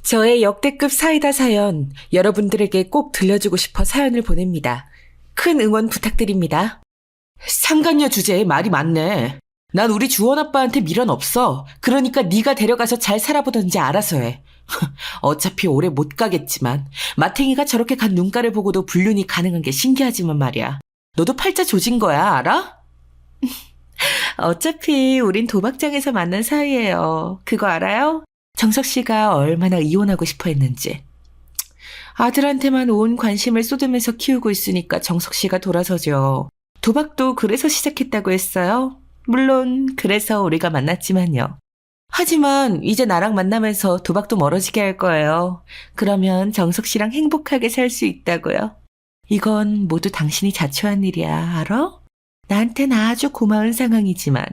저의 역대급 사이다 사연, 여러분들에게 꼭 들려주고 싶어 사연을 보냅니다. 큰 응원 부탁드립니다. 상간녀 주제에 말이 많네. 난 우리 주원 아빠한테 미련 없어. 그러니까 네가 데려가서 잘 살아보던지 알아서 해. 어차피 오래 못 가겠지만 마탱이가 저렇게 간 눈가를 보고도 불륜이 가능한 게 신기하지만 말이야. 너도 팔자 조진 거야, 알아? 어차피 우린 도박장에서 만난 사이예요. 그거 알아요? 정석 씨가 얼마나 이혼하고 싶어 했는지. 아들한테만 온 관심을 쏟으면서 키우고 있으니까 정석 씨가 돌아서죠. 도박도 그래서 시작했다고 했어요. 물론 그래서 우리가 만났지만요. 하지만 이제 나랑 만나면서 도박도 멀어지게 할 거예요. 그러면 정석 씨랑 행복하게 살 수 있다고요. 이건 모두 당신이 자초한 일이야, 알아? 나한텐 아주 고마운 상황이지만.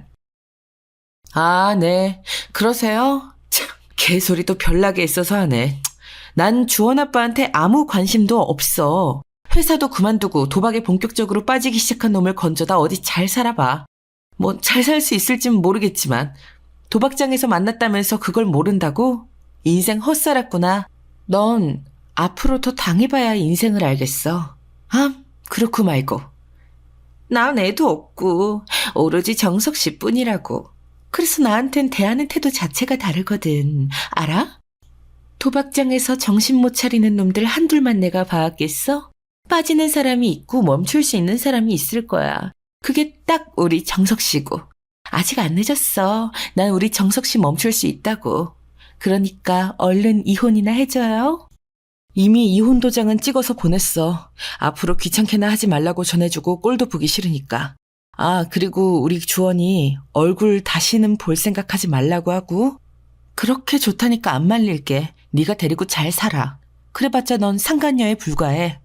아, 네. 그러세요? 참, 개소리도 별나게 있어서 하네. 난 주원 아빠한테 아무 관심도 없어. 회사도 그만두고 도박에 본격적으로 빠지기 시작한 놈을 건져다 어디 잘 살아봐. 뭐 잘 살 수 있을진 모르겠지만 도박장에서 만났다면서 그걸 모른다고? 인생 헛살았구나. 넌 앞으로 더 당해봐야 인생을 알겠어. 아, 그렇고 말고. 난 애도 없고 오로지 정석 씨뿐이라고. 그래서 나한텐 대하는 태도 자체가 다르거든. 알아? 도박장에서 정신 못 차리는 놈들 한둘만 내가 봐왔겠어? 빠지는 사람이 있고 멈출 수 있는 사람이 있을 거야. 그게 딱 우리 정석 씨고. 아직 안 늦었어. 난 우리 정석 씨 멈출 수 있다고. 그러니까 얼른 이혼이나 해줘요. 이미 이혼 도장은 찍어서 보냈어. 앞으로 귀찮게나 하지 말라고 전해주고 꼴도 보기 싫으니까. 아, 그리고 우리 주원이 얼굴 다시는 볼 생각하지 말라고 하고. 그렇게 좋다니까 안 말릴게. 네가 데리고 잘 살아. 그래봤자 넌 상간녀에 불과해.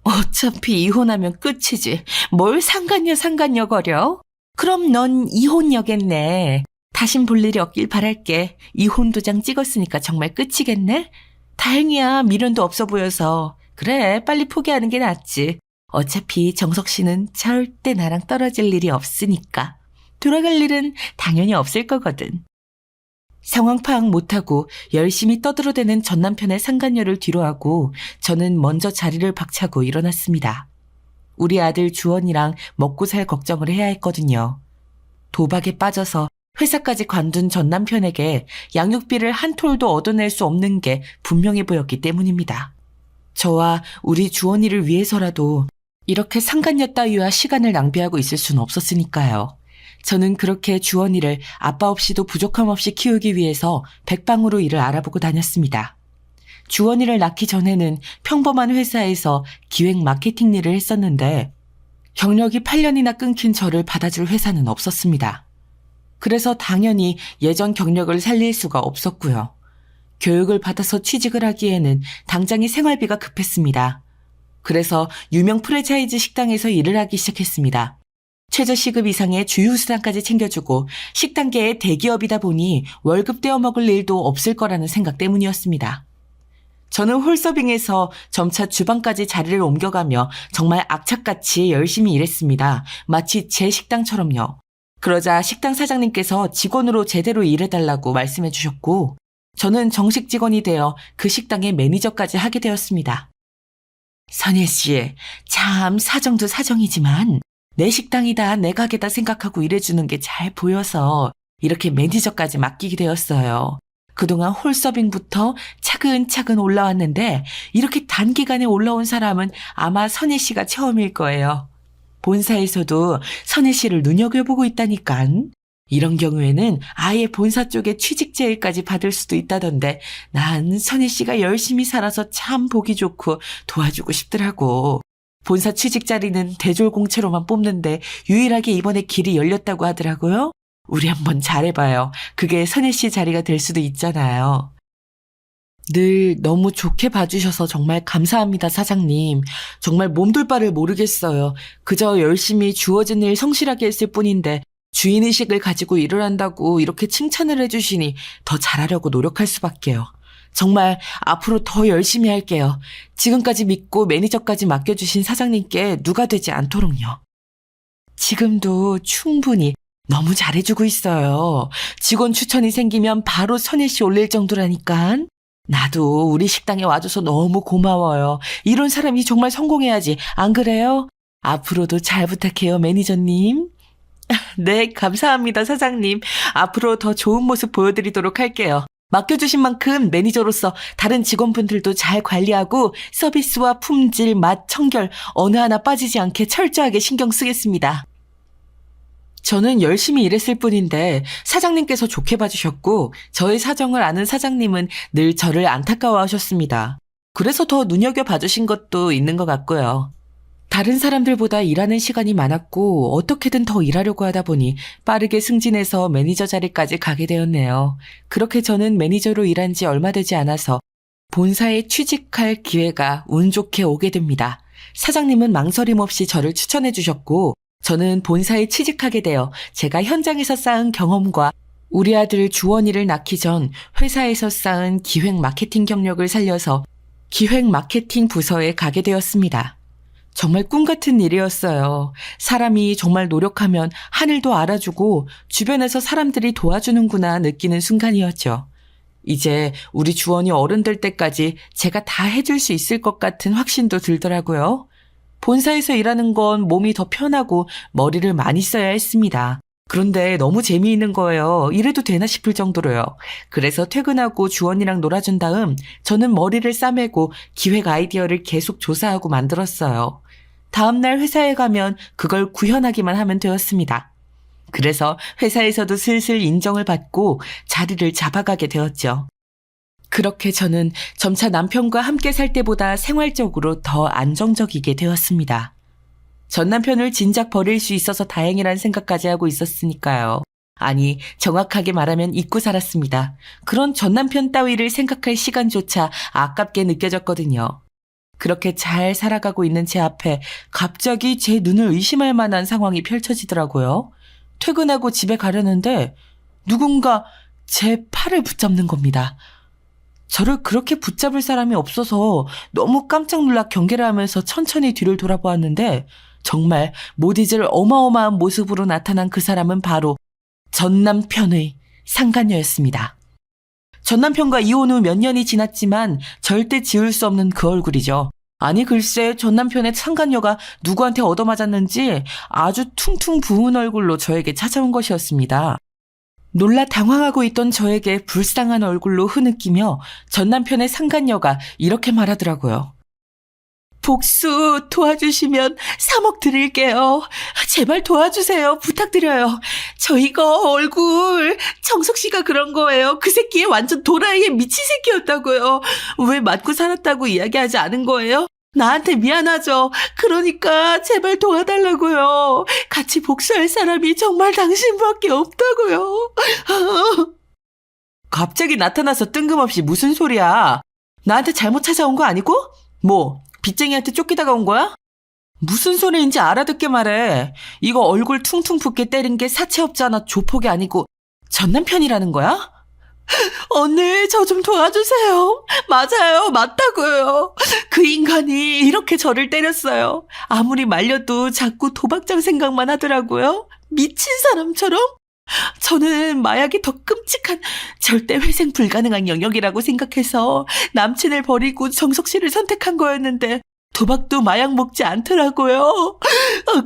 어차피 이혼하면 끝이지. 뭘 상간녀 거려? 그럼 넌 이혼녀겠네. 다신 볼 일이 없길 바랄게. 이혼 도장 찍었으니까 정말 끝이겠네? 다행이야. 미련도 없어 보여서. 그래, 빨리 포기하는 게 낫지. 어차피 정석 씨는 절대 나랑 떨어질 일이 없으니까. 돌아갈 일은 당연히 없을 거거든. 상황 파악 못하고 열심히 떠들어대는 전 남편의 상간녀를 뒤로하고 저는 먼저 자리를 박차고 일어났습니다. 우리 아들 주원이랑 먹고 살 걱정을 해야 했거든요. 도박에 빠져서 회사까지 관둔 전 남편에게 양육비를 한 톨도 얻어낼 수 없는 게 분명해 보였기 때문입니다. 저와 우리 주원이를 위해서라도 이렇게 상간녀 따위와 시간을 낭비하고 있을 수는 없었으니까요. 저는 그렇게 주원이를 아빠 없이도 부족함 없이 키우기 위해서 백방으로 일을 알아보고 다녔습니다. 주원이를 낳기 전에는 평범한 회사에서 기획 마케팅 일을 했었는데 경력이 8년이나 끊긴 저를 받아줄 회사는 없었습니다. 그래서 당연히 예전 경력을 살릴 수가 없었고요. 교육을 받아서 취직을 하기에는 당장의 생활비가 급했습니다. 그래서 유명 프랜차이즈 식당에서 일을 하기 시작했습니다. 최저시급 이상의 주휴수당까지 챙겨주고 식당계의 대기업이다 보니 월급 떼어 먹을 일도 없을 거라는 생각 때문이었습니다. 저는 홀서빙에서 점차 주방까지 자리를 옮겨가며 정말 악착같이 열심히 일했습니다. 마치 제 식당처럼요. 그러자 식당 사장님께서 직원으로 제대로 일해달라고 말씀해 주셨고 저는 정식 직원이 되어 그 식당의 매니저까지 하게 되었습니다. 선예 씨, 참 사정도 사정이지만 내 식당이다 내 가게다 생각하고 일해주는 게 잘 보여서 이렇게 매니저까지 맡기게 되었어요. 그동안 홀서빙부터 차근차근 올라왔는데 이렇게 단기간에 올라온 사람은 아마 선예 씨가 처음일 거예요. 본사에서도 선예 씨를 눈여겨보고 있다니깐. 이런 경우에는 아예 본사 쪽에 취직 제의까지 받을 수도 있다던데 난 선예 씨가 열심히 살아서 참 보기 좋고 도와주고 싶더라고. 본사 취직 자리는 대졸공채로만 뽑는데 유일하게 이번에 길이 열렸다고 하더라고요. 우리 한번 잘해봐요. 그게 선예 씨 자리가 될 수도 있잖아요. 늘 너무 좋게 봐주셔서 정말 감사합니다, 사장님. 정말 몸둘 바를 모르겠어요. 그저 열심히 주어진 일 성실하게 했을 뿐인데 주인의식을 가지고 일을 한다고 이렇게 칭찬을 해주시니 더 잘하려고 노력할 수밖에요. 정말 앞으로 더 열심히 할게요. 지금까지 믿고 매니저까지 맡겨주신 사장님께 누가 되지 않도록요. 지금도 충분히 너무 잘해주고 있어요. 직원 추천이 생기면 바로 선예 씨 올릴 정도라니까. 나도 우리 식당에 와줘서 너무 고마워요. 이런 사람이 정말 성공해야지. 안 그래요? 앞으로도 잘 부탁해요, 매니저님. 네, 감사합니다, 사장님. 앞으로 더 좋은 모습 보여드리도록 할게요. 맡겨주신 만큼 매니저로서 다른 직원분들도 잘 관리하고 서비스와 품질, 맛, 청결 어느 하나 빠지지 않게 철저하게 신경 쓰겠습니다. 저는 열심히 일했을 뿐인데 사장님께서 좋게 봐주셨고 저의 사정을 아는 사장님은 늘 저를 안타까워하셨습니다. 그래서 더 눈여겨봐주신 것도 있는 것 같고요. 다른 사람들보다 일하는 시간이 많았고 어떻게든 더 일하려고 하다 보니 빠르게 승진해서 매니저 자리까지 가게 되었네요. 그렇게 저는 매니저로 일한 지 얼마 되지 않아서 본사에 취직할 기회가 운 좋게 오게 됩니다. 사장님은 망설임 없이 저를 추천해 주셨고 저는 본사에 취직하게 되어 제가 현장에서 쌓은 경험과 우리 아들 주원이를 낳기 전 회사에서 쌓은 기획 마케팅 경력을 살려서 기획 마케팅 부서에 가게 되었습니다. 정말 꿈 같은 일이었어요. 사람이 정말 노력하면 하늘도 알아주고 주변에서 사람들이 도와주는구나 느끼는 순간이었죠. 이제 우리 주원이 어른 될 때까지 제가 다 해줄 수 있을 것 같은 확신도 들더라고요. 본사에서 일하는 건 몸이 더 편하고 머리를 많이 써야 했습니다. 그런데 너무 재미있는 거예요. 이래도 되나 싶을 정도로요. 그래서 퇴근하고 주원이랑 놀아준 다음 저는 머리를 싸매고 기획 아이디어를 계속 조사하고 만들었어요. 다음날 회사에 가면 그걸 구현하기만 하면 되었습니다. 그래서 회사에서도 슬슬 인정을 받고 자리를 잡아가게 되었죠. 그렇게 저는 점차 남편과 함께 살 때보다 생활적으로 더 안정적이게 되었습니다. 전 남편을 진작 버릴 수 있어서 다행이란 생각까지 하고 있었으니까요. 아니, 정확하게 말하면 잊고 살았습니다. 그런 전 남편 따위를 생각할 시간조차 아깝게 느껴졌거든요. 그렇게 잘 살아가고 있는 제 앞에 갑자기 제 눈을 의심할 만한 상황이 펼쳐지더라고요. 퇴근하고 집에 가려는데 누군가 제 팔을 붙잡는 겁니다. 저를 그렇게 붙잡을 사람이 없어서 너무 깜짝 놀라 경계를 하면서 천천히 뒤를 돌아보았는데 정말 못 잊을 어마어마한 모습으로 나타난 그 사람은 바로 전 남편의 상간녀였습니다. 전 남편과 이혼 후 몇 년이 지났지만 절대 지울 수 없는 그 얼굴이죠. 아니 글쎄 전 남편의 상간녀가 누구한테 얻어맞았는지 아주 퉁퉁 부은 얼굴로 저에게 찾아온 것이었습니다. 놀라 당황하고 있던 저에게 불쌍한 얼굴로 흐느끼며 전 남편의 상간녀가 이렇게 말하더라고요. 복수 도와주시면 3억 드릴게요. 제발 도와주세요. 부탁드려요. 저 이거 얼굴 정석 씨가 그런 거예요. 그 새끼 완전 도라이에 미친 새끼였다고요. 왜 맞고 살았다고 이야기하지 않은 거예요? 나한테 미안하죠. 그러니까 제발 도와달라고요. 같이 복수할 사람이 정말 당신밖에 없다고요. 갑자기 나타나서 뜬금없이 무슨 소리야. 나한테 잘못 찾아온 거 아니고? 뭐 빚쟁이한테 쫓기다가 온 거야? 무슨 소리인지 알아듣게 말해. 이거 얼굴 퉁퉁 붓게 때린 게 사채업자나 조폭이 아니고 전 남편이라는 거야? 언니 저 좀 도와주세요. 맞아요. 맞다고요. 그 인간이 이렇게 저를 때렸어요. 아무리 말려도 자꾸 도박장 생각만 하더라고요. 미친 사람처럼. 저는 마약이 더 끔찍한 절대 회생 불가능한 영역이라고 생각해서 남친을 버리고 정석 씨를 선택한 거였는데 도박도 마약 먹지 않더라고요.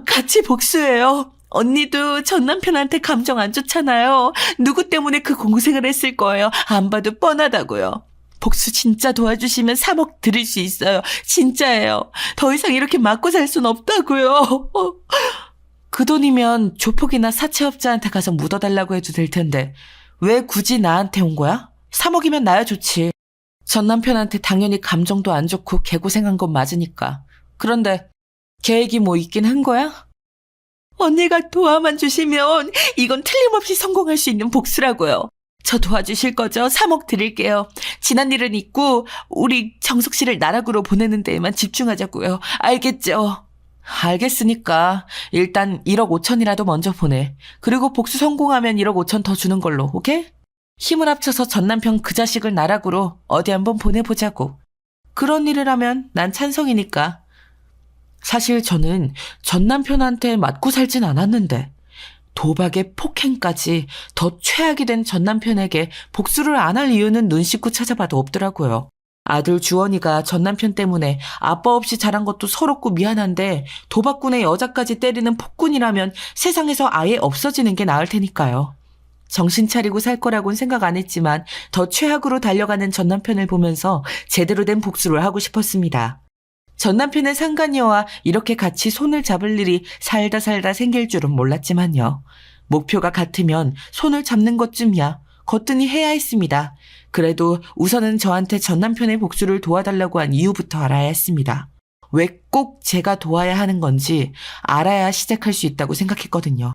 같이 복수해요. 언니도 전 남편한테 감정 안 좋잖아요. 누구 때문에 그 공생을 했을 거예요. 안 봐도 뻔하다고요. 복수 진짜 도와주시면 3억 드릴 수 있어요. 진짜예요. 더 이상 이렇게 맞고 살 순 없다고요. 그 돈이면 조폭이나 사채업자한테 가서 묻어달라고 해도 될 텐데 왜 굳이 나한테 온 거야? 3억이면 나야 좋지. 전 남편한테 당연히 감정도 안 좋고 개고생한 건 맞으니까. 그런데 계획이 뭐 있긴 한 거야? 언니가 도와만 주시면 이건 틀림없이 성공할 수 있는 복수라고요. 저 도와주실 거죠? 3억 드릴게요. 지난 일은 잊고 우리 정석 씨를 나락으로 보내는 데에만 집중하자고요. 알겠죠? 알겠으니까 일단 1억 5천이라도 먼저 보내. 그리고 복수 성공하면 1억 5천 더 주는 걸로, 오케이? 힘을 합쳐서 전 남편 그 자식을 나락으로 어디 한번 보내보자고. 그런 일을 하면 난 찬성이니까. 사실 저는 전 남편한테 맞고 살진 않았는데 도박에 폭행까지 더 최악이 된 전남편에게 복수를 안 할 이유는 눈 씻고 찾아봐도 없더라고요. 아들 주원이가 전남편 때문에 아빠 없이 자란 것도 서럽고 미안한데 도박꾼의 여자까지 때리는 폭군이라면 세상에서 아예 없어지는 게 나을 테니까요. 정신 차리고 살 거라고는 생각 안 했지만 더 최악으로 달려가는 전남편을 보면서 제대로 된 복수를 하고 싶었습니다. 전남편의 상간녀와 이렇게 같이 손을 잡을 일이 살다 생길 줄은 몰랐지만요. 목표가 같으면 손을 잡는 것쯤이야 거뜬히 해야 했습니다. 그래도 우선은 저한테 전남편의 복수를 도와달라고 한 이유부터 알아야 했습니다. 왜 꼭 제가 도와야 하는 건지 알아야 시작할 수 있다고 생각했거든요.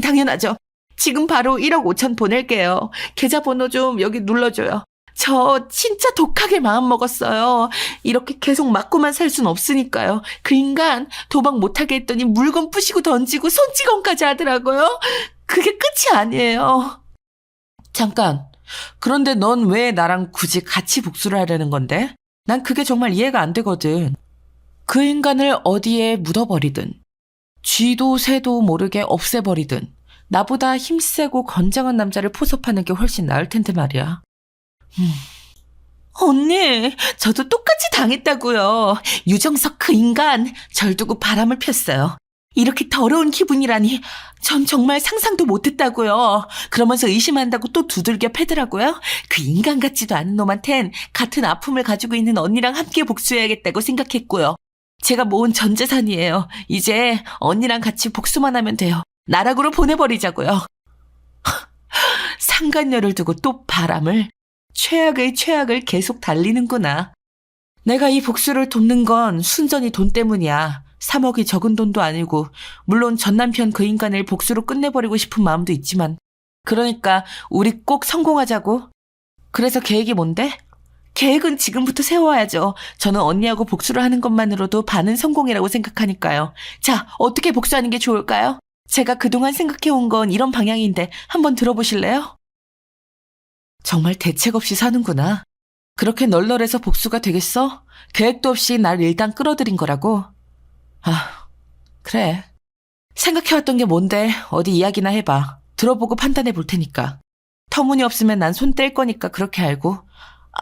당연하죠. 지금 바로 1억 5천 보낼게요. 계좌번호 좀 여기 눌러줘요. 저 진짜 독하게 마음먹었어요. 이렇게 계속 맞고만 살 순 없으니까요. 그 인간 도박 못하게 했더니 물건 부시고 던지고 손찌검까지 하더라고요. 그게 끝이 아니에요. 잠깐. 그런데 넌 왜 나랑 굳이 같이 복수를 하려는 건데? 난 그게 정말 이해가 안 되거든. 그 인간을 어디에 묻어버리든 쥐도 새도 모르게 없애버리든 나보다 힘세고 건장한 남자를 포섭하는 게 훨씬 나을 텐데 말이야. 언니, 저도 똑같이 당했다고요. 유정석 그 인간 절 두고 바람을 폈어요. 이렇게 더러운 기분이라니 전 정말 상상도 못했다고요. 그러면서 의심한다고 또 두들겨 패더라고요. 그 인간 같지도 않은 놈한텐 같은 아픔을 가지고 있는 언니랑 함께 복수해야겠다고 생각했고요. 제가 모은 전 재산이에요. 이제 언니랑 같이 복수만 하면 돼요. 나락으로 보내버리자고요. 상간녀를 두고 또 바람을. 최악의 최악을 계속 달리는구나. 내가 이 복수를 돕는 건 순전히 돈 때문이야. 3억이 적은 돈도 아니고 물론 전남편 그 인간을 복수로 끝내버리고 싶은 마음도 있지만 그러니까 우리 꼭 성공하자고. 그래서 계획이 뭔데? 계획은 지금부터 세워야죠. 저는 언니하고 복수를 하는 것만으로도 반은 성공이라고 생각하니까요. 자, 어떻게 복수하는 게 좋을까요? 제가 그동안 생각해온 건 이런 방향인데 한번 들어보실래요? 정말 대책 없이 사는구나. 그렇게 널널해서 복수가 되겠어? 계획도 없이 날 일단 끌어들인 거라고? 아, 그래. 생각해왔던 게 뭔데 어디 이야기나 해봐. 들어보고 판단해 볼 테니까. 터무니없으면 난 손 뗄 거니까 그렇게 알고.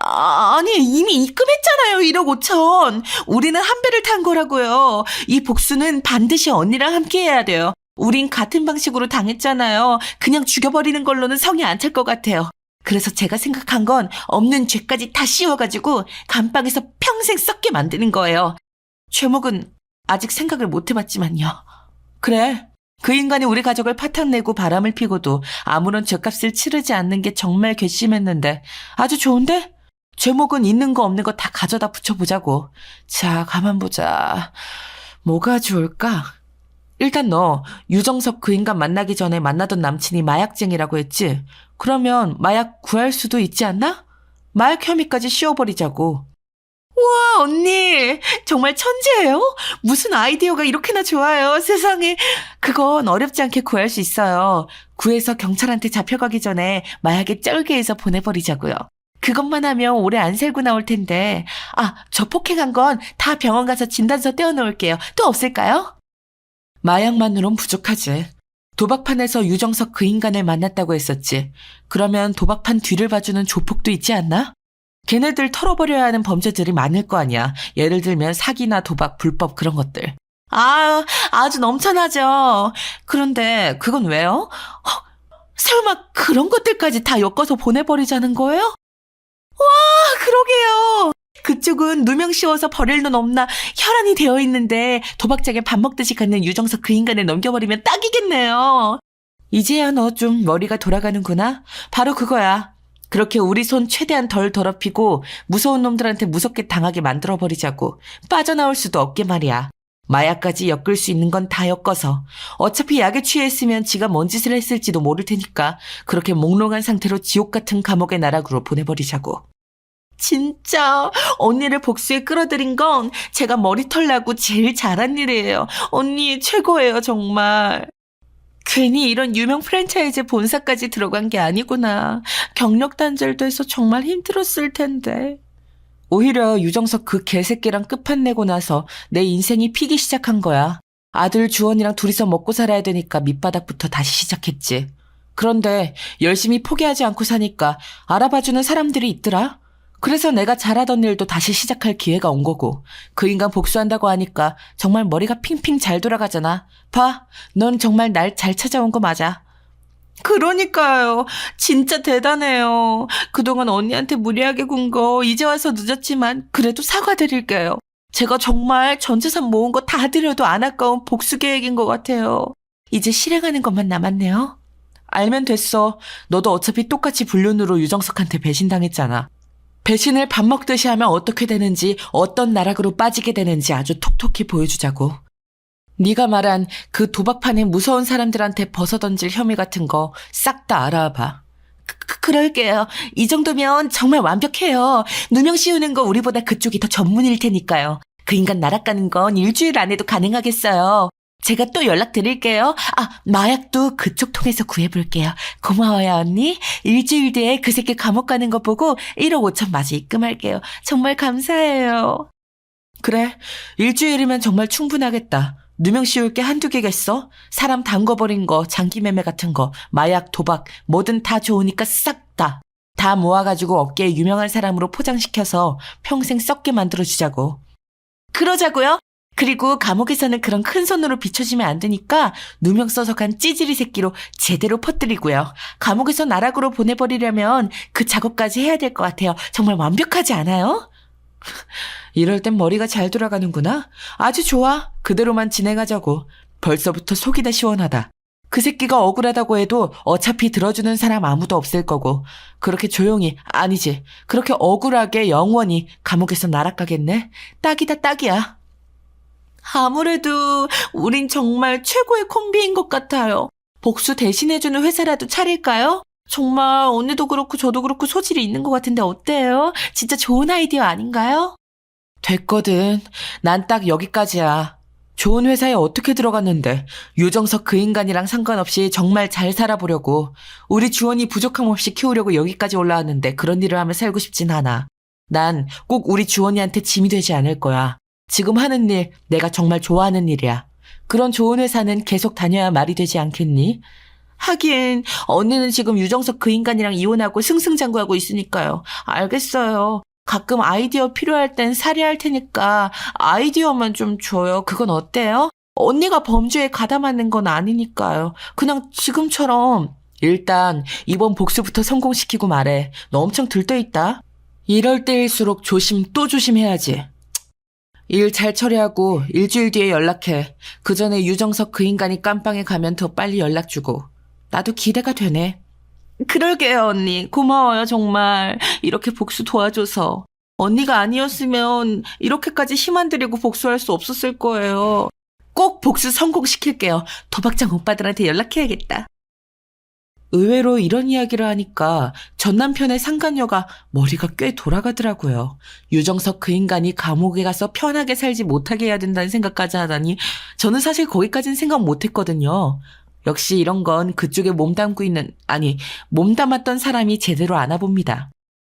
아니 이미 입금했잖아요. 1억 5천. 우리는 한 배를 탄 거라고요. 이 복수는 반드시 언니랑 함께 해야 돼요. 우린 같은 방식으로 당했잖아요. 그냥 죽여버리는 걸로는 성이 안 찰 것 같아요. 그래서 제가 생각한 건 없는 죄까지 다 씌워가지고 감방에서 평생 썩게 만드는 거예요. 죄목은 아직 생각을 못 해봤지만요. 그래. 그 인간이 우리 가족을 파탄내고 바람을 피고도 아무런 죄값을 치르지 않는 게 정말 괘씸했는데 아주 좋은데? 죄목은 있는 거 없는 거 다 가져다 붙여보자고. 자, 가만 보자. 뭐가 좋을까? 일단 너 유정석 그 인간 만나기 전에 만나던 남친이 마약쟁이라고 했지? 그러면 마약 구할 수도 있지 않나? 마약 혐의까지 씌워버리자고. 우와, 언니 정말 천재예요? 무슨 아이디어가 이렇게나 좋아요. 세상에. 그건 어렵지 않게 구할 수 있어요. 구해서 경찰한테 잡혀가기 전에 마약에 쩔게 해서 보내버리자고요. 그것만 하면 오래 안 살고 나올 텐데. 아, 저 폭행한 건 다 병원 가서 진단서 떼어놓을게요. 또 없을까요? 마약만으론 부족하지. 도박판에서 유정석 그 인간을 만났다고 했었지. 그러면 도박판 뒤를 봐주는 조폭도 있지 않나? 걔네들 털어버려야 하는 범죄들이 많을 거 아니야. 예를 들면 사기나 도박, 불법 그런 것들. 아주 넘쳐나죠. 그런데 그건 왜요? 설마 그런 것들까지 다 엮어서 보내버리자는 거예요? 와, 그러게요. 그쪽은 누명 씌워서 버릴 놈 없나 혈안이 되어 있는데 도박장에 밥 먹듯이 갖는 유정석 그 인간을 넘겨버리면 딱이겠네요. 이제야 너 좀 머리가 돌아가는구나. 바로 그거야. 그렇게 우리 손 최대한 덜 더럽히고 무서운 놈들한테 무섭게 당하게 만들어버리자고. 빠져나올 수도 없게 말이야. 마약까지 엮을 수 있는 건 다 엮어서. 어차피 약에 취했으면 지가 뭔 짓을 했을지도 모를 테니까 그렇게 몽롱한 상태로 지옥 같은 감옥의 나락으로 보내버리자고. 진짜 언니를 복수에 끌어들인 건 제가 머리털 나고 제일 잘한 일이에요. 언니 최고예요 정말. 괜히 이런 유명 프랜차이즈 본사까지 들어간 게 아니구나. 경력 단절도 해서 정말 힘들었을 텐데. 오히려 유정석 그 개새끼랑 끝판내고 나서 내 인생이 피기 시작한 거야. 아들 주원이랑 둘이서 먹고 살아야 되니까 밑바닥부터 다시 시작했지. 그런데 열심히 포기하지 않고 사니까 알아봐주는 사람들이 있더라. 그래서 내가 잘하던 일도 다시 시작할 기회가 온 거고, 그 인간 복수한다고 하니까 정말 머리가 핑핑 잘 돌아가잖아. 봐, 넌 정말 날 잘 찾아온 거 맞아. 그러니까요. 진짜 대단해요. 그동안 언니한테 무리하게 군 거 이제 와서 늦었지만 그래도 사과드릴게요. 제가 정말 전 재산 모은 거 다 드려도 안 아까운 복수 계획인 것 같아요. 이제 실행하는 것만 남았네요. 알면 됐어. 너도 어차피 똑같이 불륜으로 유정석한테 배신당했잖아. 배신을 밥 먹듯이 하면 어떻게 되는지, 어떤 나락으로 빠지게 되는지 아주 톡톡히 보여주자고. 네가 말한 그 도박판에 무서운 사람들한테 벗어던질 혐의 같은 거 싹 다 알아봐. 그럴게요. 이 정도면 정말 완벽해요. 누명 씌우는 거 우리보다 그쪽이 더 전문일 테니까요. 그 인간 날아가는 건 일주일 안에도 가능하겠어요. 제가 또 연락드릴게요. 마약도 그쪽 통해서 구해볼게요. 고마워요, 언니. 일주일 뒤에 그 새끼 감옥 가는 거 보고 1억 5천 마저 입금할게요. 정말 감사해요. 그래, 일주일이면 정말 충분하겠다. 누명 씌울 게 한두 개겠어? 사람 담궈버린 거, 장기매매 같은 거, 마약, 도박, 뭐든 다 좋으니까 싹 다. 다 모아가지고 업계에 유명한 사람으로 포장시켜서 평생 썩게 만들어주자고. 그러자고요? 그리고 감옥에서는 그런 큰 손으로 비춰지면 안 되니까 누명 써서 간 찌질이 새끼로 제대로 퍼뜨리고요. 감옥에서 나락으로 보내버리려면 그 작업까지 해야 될 것 같아요. 정말 완벽하지 않아요? 이럴 땐 머리가 잘 돌아가는구나. 아주 좋아. 그대로만 진행하자고. 벌써부터 속이 다 시원하다. 그 새끼가 억울하다고 해도 어차피 들어주는 사람 아무도 없을 거고, 그렇게 조용히, 아니지, 그렇게 억울하게 영원히 감옥에서 날아가겠네. 딱이다, 딱이야. 아무래도 우린 정말 최고의 콤비인 것 같아요. 복수 대신해주는 회사라도 차릴까요? 정말 언니도 그렇고 저도 그렇고 소질이 있는 것 같은데 어때요? 진짜 좋은 아이디어 아닌가요? 됐거든. 난 딱 여기까지야. 좋은 회사에 어떻게 들어갔는데 유정석 그 인간이랑 상관없이 정말 잘 살아보려고, 우리 주원이 부족함 없이 키우려고 여기까지 올라왔는데 그런 일을 하며 살고 싶진 않아. 난 꼭 우리 주원이한테 짐이 되지 않을 거야. 지금 하는 일 내가 정말 좋아하는 일이야. 그런 좋은 회사는 계속 다녀야 말이 되지 않겠니? 하긴 언니는 지금 유정석 그 인간이랑 이혼하고 승승장구하고 있으니까요. 알겠어요. 가끔 아이디어 필요할 땐 살해할 테니까 아이디어만 좀 줘요. 그건 어때요? 언니가 범죄에 가담하는 건 아니니까요. 그냥 지금처럼. 일단 이번 복수부터 성공시키고 말해. 너 엄청 들떠있다. 이럴 때일수록 조심 또 조심해야지. 일 잘 처리하고 일주일 뒤에 연락해. 그 전에 유정석 그 인간이 깜빵에 가면 더 빨리 연락 주고. 나도 기대가 되네. 그러게요, 언니. 고마워요, 정말. 이렇게 복수 도와줘서. 언니가 아니었으면 이렇게까지 힘 안 들이고 복수할 수 없었을 거예요. 꼭 복수 성공시킬게요. 도박장 오빠들한테 연락해야겠다. 의외로 이런 이야기를 하니까 전 남편의 상간녀가 머리가 꽤 돌아가더라고요. 유정석 그 인간이 감옥에 가서 편하게 살지 못하게 해야 된다는 생각까지 하다니, 저는 사실 거기까지는 생각 못했거든요. 역시 이런 건 그쪽에 몸담았던 사람이 제대로 아나 봅니다.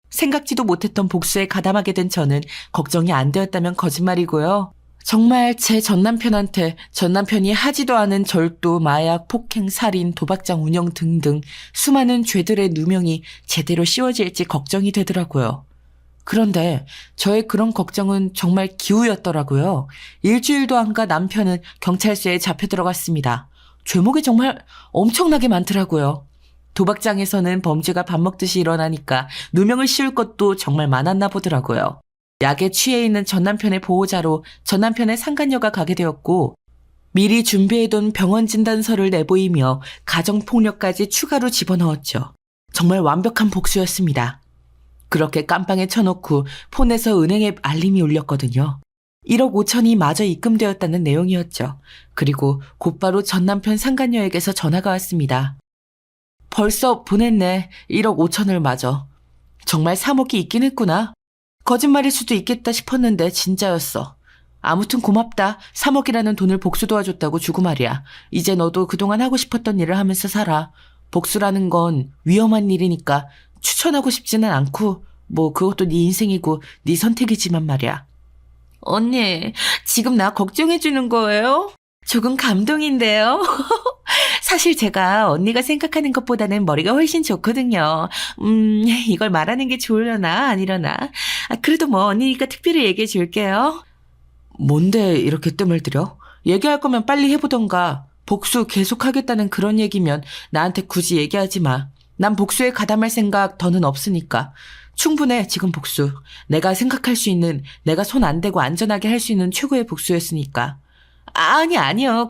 생각지도 못했던 복수에 가담하게 된 저는 걱정이 안 되었다면 거짓말이고요. 정말 제 전남편한테 전남편이 하지도 않은 절도, 마약, 폭행, 살인, 도박장 운영 등등 수많은 죄들의 누명이 제대로 씌워질지 걱정이 되더라고요. 그런데 저의 그런 걱정은 정말 기우였더라고요. 일주일도 안 가 남편은 경찰서에 잡혀 들어갔습니다. 죄목이 정말 엄청나게 많더라고요. 도박장에서는 범죄가 밥 먹듯이 일어나니까 누명을 씌울 것도 정말 많았나 보더라고요. 약에 취해 있는 전남편의 보호자로 전남편의 상간녀가 가게 되었고, 미리 준비해둔 병원 진단서를 내보이며 가정폭력까지 추가로 집어넣었죠. 정말 완벽한 복수였습니다. 그렇게 깜빵에 쳐놓고 폰에서 은행에 알림이 울렸거든요. 1억 5천이 마저 입금되었다는 내용이었죠. 그리고 곧바로 전남편 상간녀에게서 전화가 왔습니다. 벌써 보냈네. 1억 5천을 마저. 정말 3억이 있긴 했구나. 거짓말일 수도 있겠다 싶었는데 진짜였어. 아무튼 고맙다. 3억이라는 돈을 복수 도와줬다고 주고 말이야. 이제 너도 그동안 하고 싶었던 일을 하면서 살아. 복수라는 건 위험한 일이니까 추천하고 싶지는 않고, 뭐 그것도 네 인생이고 네 선택이지만 말이야. 언니, 지금 나 걱정해주는 거예요? 조금 감동인데요. 사실 제가 언니가 생각하는 것보다는 머리가 훨씬 좋거든요. 이걸 말하는 게 좋으려나 아니려나. 그래도 뭐 언니니까 특별히 얘기해 줄게요. 뭔데 이렇게 뜸을 들여? 얘기할 거면 빨리 해보던가. 복수 계속하겠다는 그런 얘기면 나한테 굳이 얘기하지 마. 난 복수에 가담할 생각 더는 없으니까. 충분해, 지금 복수. 내가 생각할 수 있는, 내가 손 안 대고 안전하게 할 수 있는 최고의 복수였으니까. 아니요.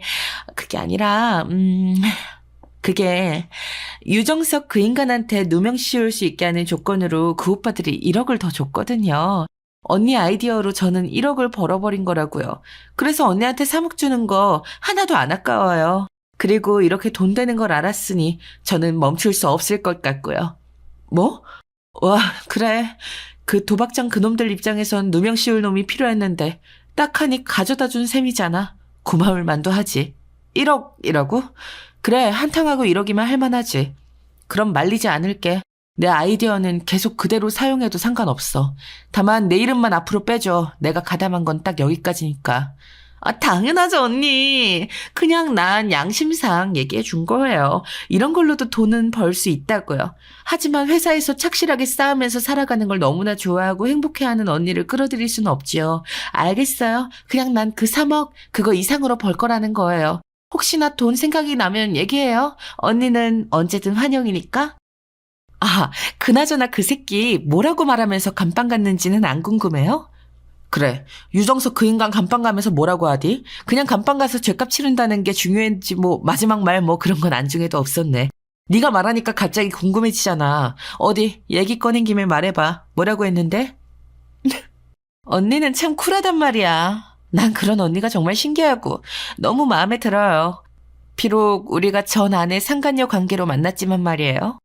그게 아니라, 그게 유정석 그 인간한테 누명 씌울 수 있게 하는 조건으로 그 오빠들이 1억을 더 줬거든요. 언니 아이디어로 저는 1억을 벌어버린 거라고요. 그래서 언니한테 3억 주는 거 하나도 안 아까워요. 그리고 이렇게 돈 되는 걸 알았으니 저는 멈출 수 없을 것 같고요. 뭐? 와, 그래. 그 도박장 그놈들 입장에선 누명 씌울 놈이 필요했는데 딱 하니 가져다 준 셈이잖아. 고마울 만도 하지. 1억이라고? 그래, 한탕하고 1억이면 할만하지. 그럼 말리지 않을게. 내 아이디어는 계속 그대로 사용해도 상관없어. 다만 내 이름만 앞으로 빼줘. 내가 가담한 건 딱 여기까지니까. 당연하죠, 언니. 그냥 난 양심상 얘기해 준 거예요. 이런 걸로도 돈은 벌 수 있다고요. 하지만 회사에서 착실하게 싸우면서 살아가는 걸 너무나 좋아하고 행복해하는 언니를 끌어들일 수는 없지요. 알겠어요. 그냥 난 그 3억, 그거 이상으로 벌 거라는 거예요. 혹시나 돈 생각이 나면 얘기해요. 언니는 언제든 환영이니까. 그나저나 그 새끼 뭐라고 말하면서 감방 갔는지는 안 궁금해요? 그래, 유정석 그 인간 감방 가면서 뭐라고 하디? 그냥 감방 가서 죗값 치른다는 게 중요했지 뭐 마지막 말 뭐 그런 건 안중에도 없었네. 네가 말하니까 갑자기 궁금해지잖아. 어디 얘기 꺼낸 김에 말해봐. 뭐라고 했는데? 언니는 참 쿨하단 말이야. 난 그런 언니가 정말 신기하고 너무 마음에 들어요. 비록 우리가 전 아내 상간녀 관계로 만났지만 말이에요.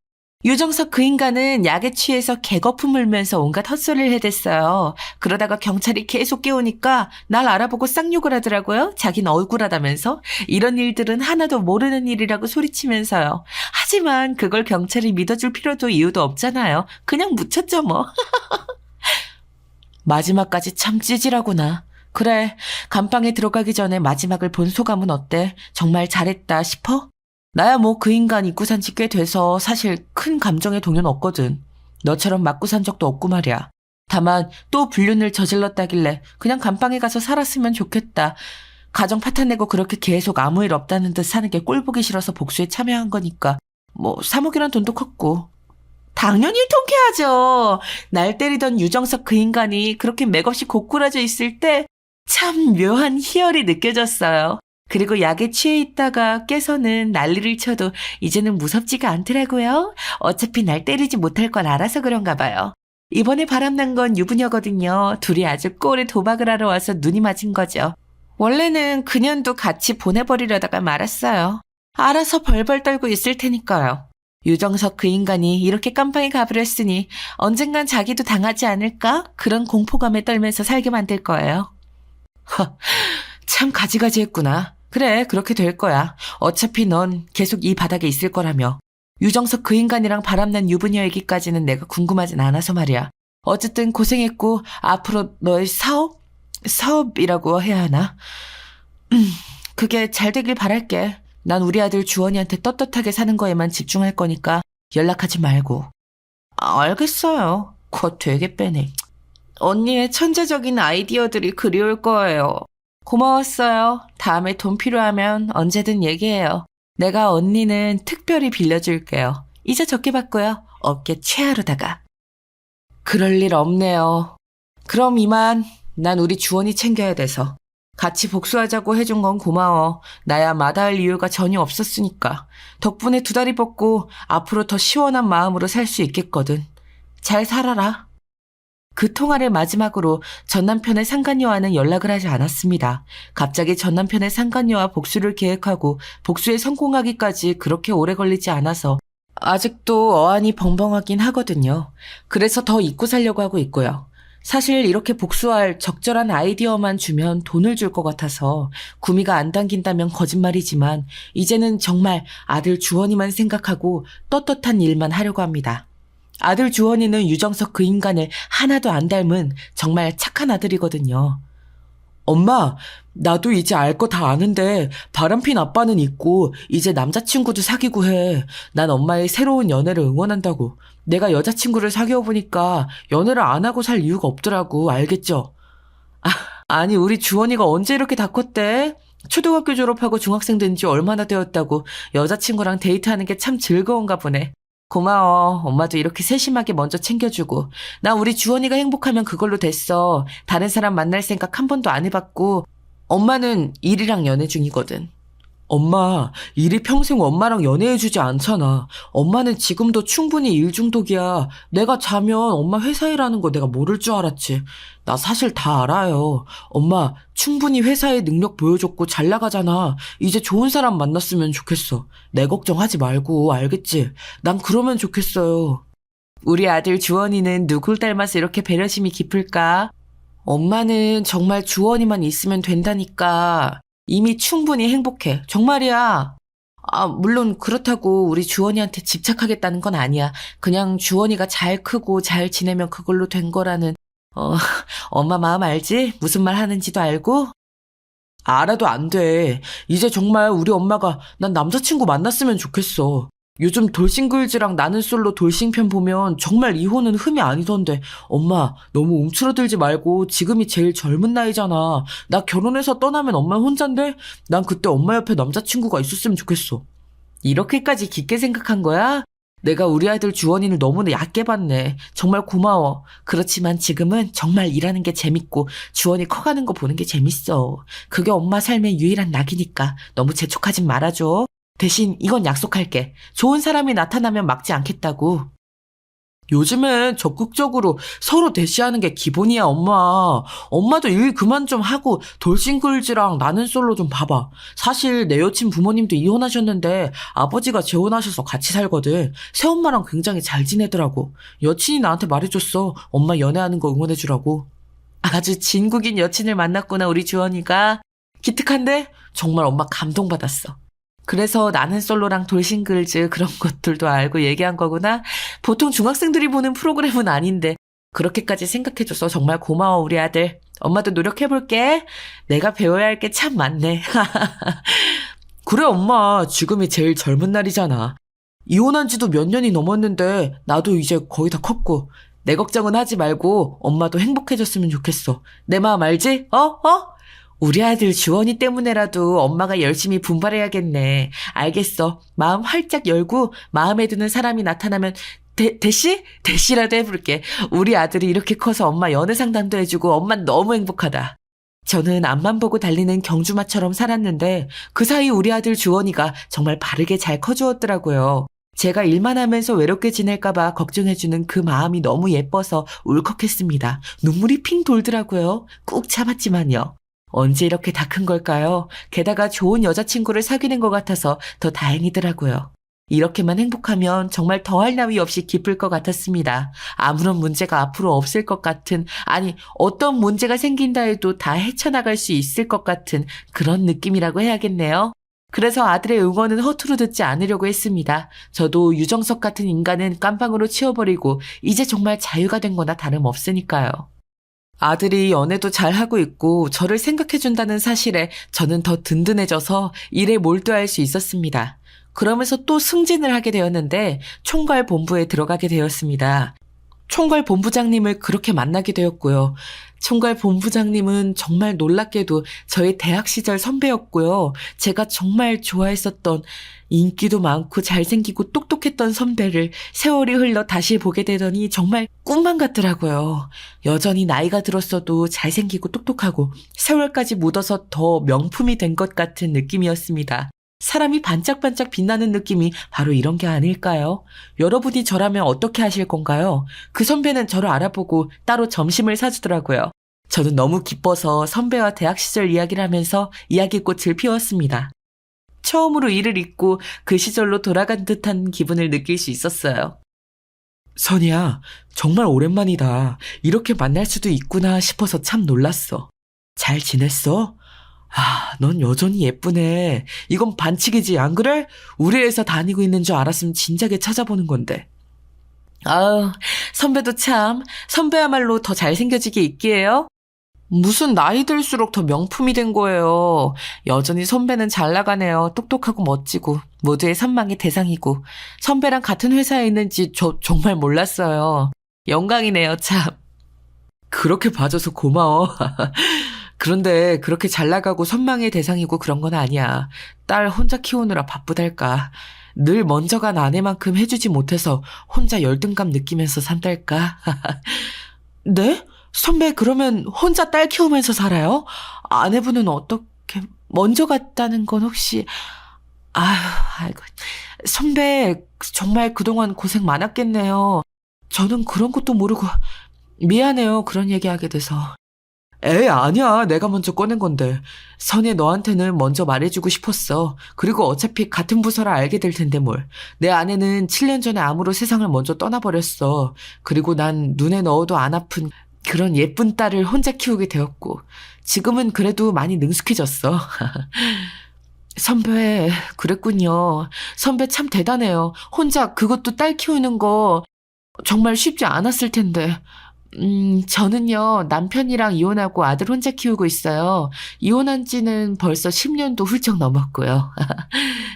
유정석 그 인간은 약에 취해서 개거품 물면서 온갖 헛소리를 해댔어요. 그러다가 경찰이 계속 깨우니까 날 알아보고 쌍욕을 하더라고요. 자기는 억울하다면서. 이런 일들은 하나도 모르는 일이라고 소리치면서요. 하지만 그걸 경찰이 믿어줄 필요도 이유도 없잖아요. 그냥 묻혔죠 뭐. 마지막까지 참 찌질하구나. 그래, 감방에 들어가기 전에 마지막을 본 소감은 어때? 정말 잘했다 싶어? 나야 뭐 그 인간 입고 산 지 꽤 돼서 사실 큰 감정의 동요는 없거든. 너처럼 맞고 산 적도 없고 말이야. 다만 또 불륜을 저질렀다길래 그냥 감방에 가서 살았으면 좋겠다. 가정 파탄내고 그렇게 계속 아무 일 없다는 듯 사는 게 꼴보기 싫어서 복수에 참여한 거니까 뭐 3억이란 돈도 컸고. 당연히 통쾌하죠. 날 때리던 유정석 그 인간이 그렇게 맥없이 고꾸라져 있을 때 참 묘한 희열이 느껴졌어요. 그리고 약에 취해 있다가 깨서는 난리를 쳐도 이제는 무섭지가 않더라고요. 어차피 날 때리지 못할 걸 알아서 그런가 봐요. 이번에 바람난 건 유부녀거든요. 둘이 아주 꼴에 도박을 하러 와서 눈이 맞은 거죠. 원래는 그년도 같이 보내버리려다가 말았어요. 알아서 벌벌 떨고 있을 테니까요. 유정석 그 인간이 이렇게 깜빵에 가버렸으니 언젠간 자기도 당하지 않을까? 그런 공포감에 떨면서 살게 만들 거예요. 참 가지가지했구나. 그래, 그렇게 될 거야. 어차피 넌 계속 이 바닥에 있을 거라며. 유정석 그 인간이랑 바람난 유부녀 얘기까지는 내가 궁금하진 않아서 말이야. 어쨌든 고생했고 앞으로 너의 사업이라고 해야 하나? 그게 잘 되길 바랄게. 난 우리 아들 주원이한테 떳떳하게 사는 거에만 집중할 거니까 연락하지 말고. 알겠어요. 곧 되게 빼네. 언니의 천재적인 아이디어들이 그리울 거예요. 고마웠어요. 다음에 돈 필요하면 언제든 얘기해요. 내가 언니는 특별히 빌려줄게요. 이자 적게 받고요. 어깨 최하로다가. 그럴 일 없네요. 그럼 이만. 난 우리 주원이 챙겨야 돼서. 같이 복수하자고 해준 건 고마워. 나야 마다할 이유가 전혀 없었으니까. 덕분에 두 다리 뻗고 앞으로 더 시원한 마음으로 살 수 있겠거든. 잘 살아라. 그 통화를 마지막으로 전남편의 상간녀와는 연락을 하지 않았습니다. 갑자기 전남편의 상간녀와 복수를 계획하고 복수에 성공하기까지 그렇게 오래 걸리지 않아서 아직도 어안이 벙벙하긴 하거든요. 그래서 더 잊고 살려고 하고 있고요. 사실 이렇게 복수할 적절한 아이디어만 주면 돈을 줄 것 같아서 구미가 안 당긴다면 거짓말이지만 이제는 정말 아들 주원이만 생각하고 떳떳한 일만 하려고 합니다. 아들 주원이는 유정석 그 인간을 하나도 안 닮은 정말 착한 아들이거든요. 엄마, 나도 이제 알 거 다 아는데 바람핀 아빠는 있고 이제 남자친구도 사귀고 해. 난 엄마의 새로운 연애를 응원한다고. 내가 여자친구를 사귀어 보니까 연애를 안 하고 살 이유가 없더라고. 알겠죠? 아니 우리 주원이가 언제 이렇게 다 컸대? 초등학교 졸업하고 중학생 된 지 얼마나 되었다고. 여자친구랑 데이트하는 게 참 즐거운가 보네. 고마워. 엄마도 이렇게 세심하게 먼저 챙겨주고. 나 우리 주원이가 행복하면 그걸로 됐어. 다른 사람 만날 생각 한 번도 안 해봤고. 엄마는 일이랑 연애 중이거든. 엄마, 일이 평생 엄마랑 연애해주지 않잖아. 엄마는 지금도 충분히 일 중독이야. 내가 자면 엄마 회사 일하는 거 내가 모를 줄 알았지. 나 사실 다 알아요. 엄마, 충분히 회사에 능력 보여줬고 잘 나가잖아. 이제 좋은 사람 만났으면 좋겠어. 내 걱정하지 말고, 알겠지? 난 그러면 좋겠어요. 우리 아들 주원이는 누굴 닮아서 이렇게 배려심이 깊을까? 엄마는 정말 주원이만 있으면 된다니까. 이미 충분히 행복해. 정말이야. 물론 그렇다고 우리 주원이한테 집착하겠다는 건 아니야. 그냥 주원이가 잘 크고 잘 지내면 그걸로 된 거라는, 어, 엄마 마음 알지? 무슨 말 하는지도 알고? 알아도 안 돼. 이제 정말 우리 엄마가 난 남자친구 만났으면 좋겠어. 요즘 돌싱글즈랑 나는 솔로 돌싱편 보면 정말 이혼은 흠이 아니던데. 엄마, 너무 움츠러들지 말고 지금이 제일 젊은 나이잖아. 나 결혼해서 떠나면 엄마 혼잔데? 난 그때 엄마 옆에 남자친구가 있었으면 좋겠어. 이렇게까지 깊게 생각한 거야? 내가 우리 아들 주원이를 너무나 얕게 봤네. 정말 고마워. 그렇지만 지금은 정말 일하는 게 재밌고 주원이 커가는 거 보는 게 재밌어. 그게 엄마 삶의 유일한 낙이니까 너무 재촉하진 말아줘. 대신 이건 약속할게. 좋은 사람이 나타나면 막지 않겠다고. 요즘엔 적극적으로 서로 대시하는 게 기본이야, 엄마. 엄마도 일 그만 좀 하고 돌싱글즈랑 나는 솔로 좀 봐봐. 사실 내 여친 부모님도 이혼하셨는데 아버지가 재혼하셔서 같이 살거든. 새엄마랑 굉장히 잘 지내더라고. 여친이 나한테 말해줬어. 엄마 연애하는 거 응원해주라고. 아주 진국인 여친을 만났구나, 우리 주원이가. 기특한데? 정말 엄마 감동받았어. 그래서 나는 솔로랑 돌싱글즈 그런 것들도 알고 얘기한 거구나. 보통 중학생들이 보는 프로그램은 아닌데 그렇게까지 생각해줘서 정말 고마워 우리 아들. 엄마도 노력해볼게. 내가 배워야 할 게 참 많네. 그래 엄마, 지금이 제일 젊은 날이잖아. 이혼한 지도 몇 년이 넘었는데 나도 이제 거의 다 컸고 내 걱정은 하지 말고 엄마도 행복해졌으면 좋겠어. 내 마음 알지? 어? 우리 아들 주원이 때문에라도 엄마가 열심히 분발해야겠네. 알겠어. 마음 활짝 열고 마음에 드는 사람이 나타나면 대시? 대시라도 해볼게. 우리 아들이 이렇게 커서 엄마 연애 상담도 해주고 엄만 너무 행복하다. 저는 앞만 보고 달리는 경주마처럼 살았는데 그 사이 우리 아들 주원이가 정말 바르게 잘 커주었더라고요. 제가 일만 하면서 외롭게 지낼까봐 걱정해주는 그 마음이 너무 예뻐서 울컥했습니다. 눈물이 핑 돌더라고요. 꾹 참았지만요. 언제 이렇게 다 큰 걸까요? 게다가 좋은 여자친구를 사귀는 것 같아서 더 다행이더라고요. 이렇게만 행복하면 정말 더할 나위 없이 기쁠 것 같았습니다. 아무런 문제가 앞으로 없을 것 같은, 아니 어떤 문제가 생긴다 해도 다 헤쳐나갈 수 있을 것 같은 그런 느낌이라고 해야겠네요. 그래서 아들의 응원은 허투루 듣지 않으려고 했습니다. 저도 유정석 같은 인간은 깜빵으로 치워버리고 이제 정말 자유가 된 거나 다름없으니까요. 아들이 연애도 잘하고 있고 저를 생각해준다는 사실에 저는 더 든든해져서 일에 몰두할 수 있었습니다. 그러면서 또 승진을 하게 되었는데 총괄 본부에 들어가게 되었습니다. 총괄 본부장님을 그렇게 만나게 되었고요. 총괄 본부장님은 정말 놀랍게도 저의 대학 시절 선배였고요. 제가 정말 좋아했었던 인기도 많고 잘생기고 똑똑했던 선배를 세월이 흘러 다시 보게 되더니 정말 꿈만 같더라고요. 여전히 나이가 들었어도 잘생기고 똑똑하고 세월까지 묻어서 더 명품이 된 것 같은 느낌이었습니다. 사람이 반짝반짝 빛나는 느낌이 바로 이런 게 아닐까요? 여러분이 저라면 어떻게 하실 건가요? 그 선배는 저를 알아보고 따로 점심을 사주더라고요. 저는 너무 기뻐서 선배와 대학 시절 이야기를 하면서 이야기꽃을 피웠습니다. 처음으로 일을 잊고 그 시절로 돌아간 듯한 기분을 느낄 수 있었어요. 선이야, 정말 오랜만이다. 이렇게 만날 수도 있구나 싶어서 참 놀랐어. 잘 지냈어? 넌 여전히 예쁘네. 이건 반칙이지, 안 그래? 우리 회사 다니고 있는 줄 알았으면 진작에 찾아보는 건데. 선배도 참, 선배야말로 더 잘생겨지게 있기에요. 무슨 나이 들수록 더 명품이 된 거예요. 여전히 선배는 잘 나가네요. 똑똑하고 멋지고 모두의 선망의 대상이고 선배랑 같은 회사에 있는지 저 정말 몰랐어요. 영광이네요, 참. 그렇게 봐줘서 고마워. 그런데 그렇게 잘 나가고 선망의 대상이고 그런 건 아니야. 딸 혼자 키우느라 바쁘달까. 늘 먼저 간 아내만큼 해주지 못해서 혼자 열등감 느끼면서 산달까. 네? 선배 그러면 혼자 딸 키우면서 살아요? 아내분은 어떻게 먼저 갔다는 건 혹시 아휴 아이고 선배 정말 그동안 고생 많았겠네요. 저는 그런 것도 모르고 미안해요. 그런 얘기하게 돼서. 에이, 아니야. 내가 먼저 꺼낸 건데. 선이 너한테는 먼저 말해주고 싶었어. 그리고 어차피 같은 부서라 알게 될 텐데 뭘. 내 아내는 7년 전에 암으로 세상을 먼저 떠나버렸어. 그리고 난 눈에 넣어도 안 아픈 그런 예쁜 딸을 혼자 키우게 되었고. 지금은 그래도 많이 능숙해졌어. 선배, 그랬군요. 선배 참 대단해요. 혼자 그것도 딸 키우는 거 정말 쉽지 않았을 텐데. 저는요, 남편이랑 이혼하고 아들 혼자 키우고 있어요. 이혼한 지는 벌써 10년도 훌쩍 넘었고요.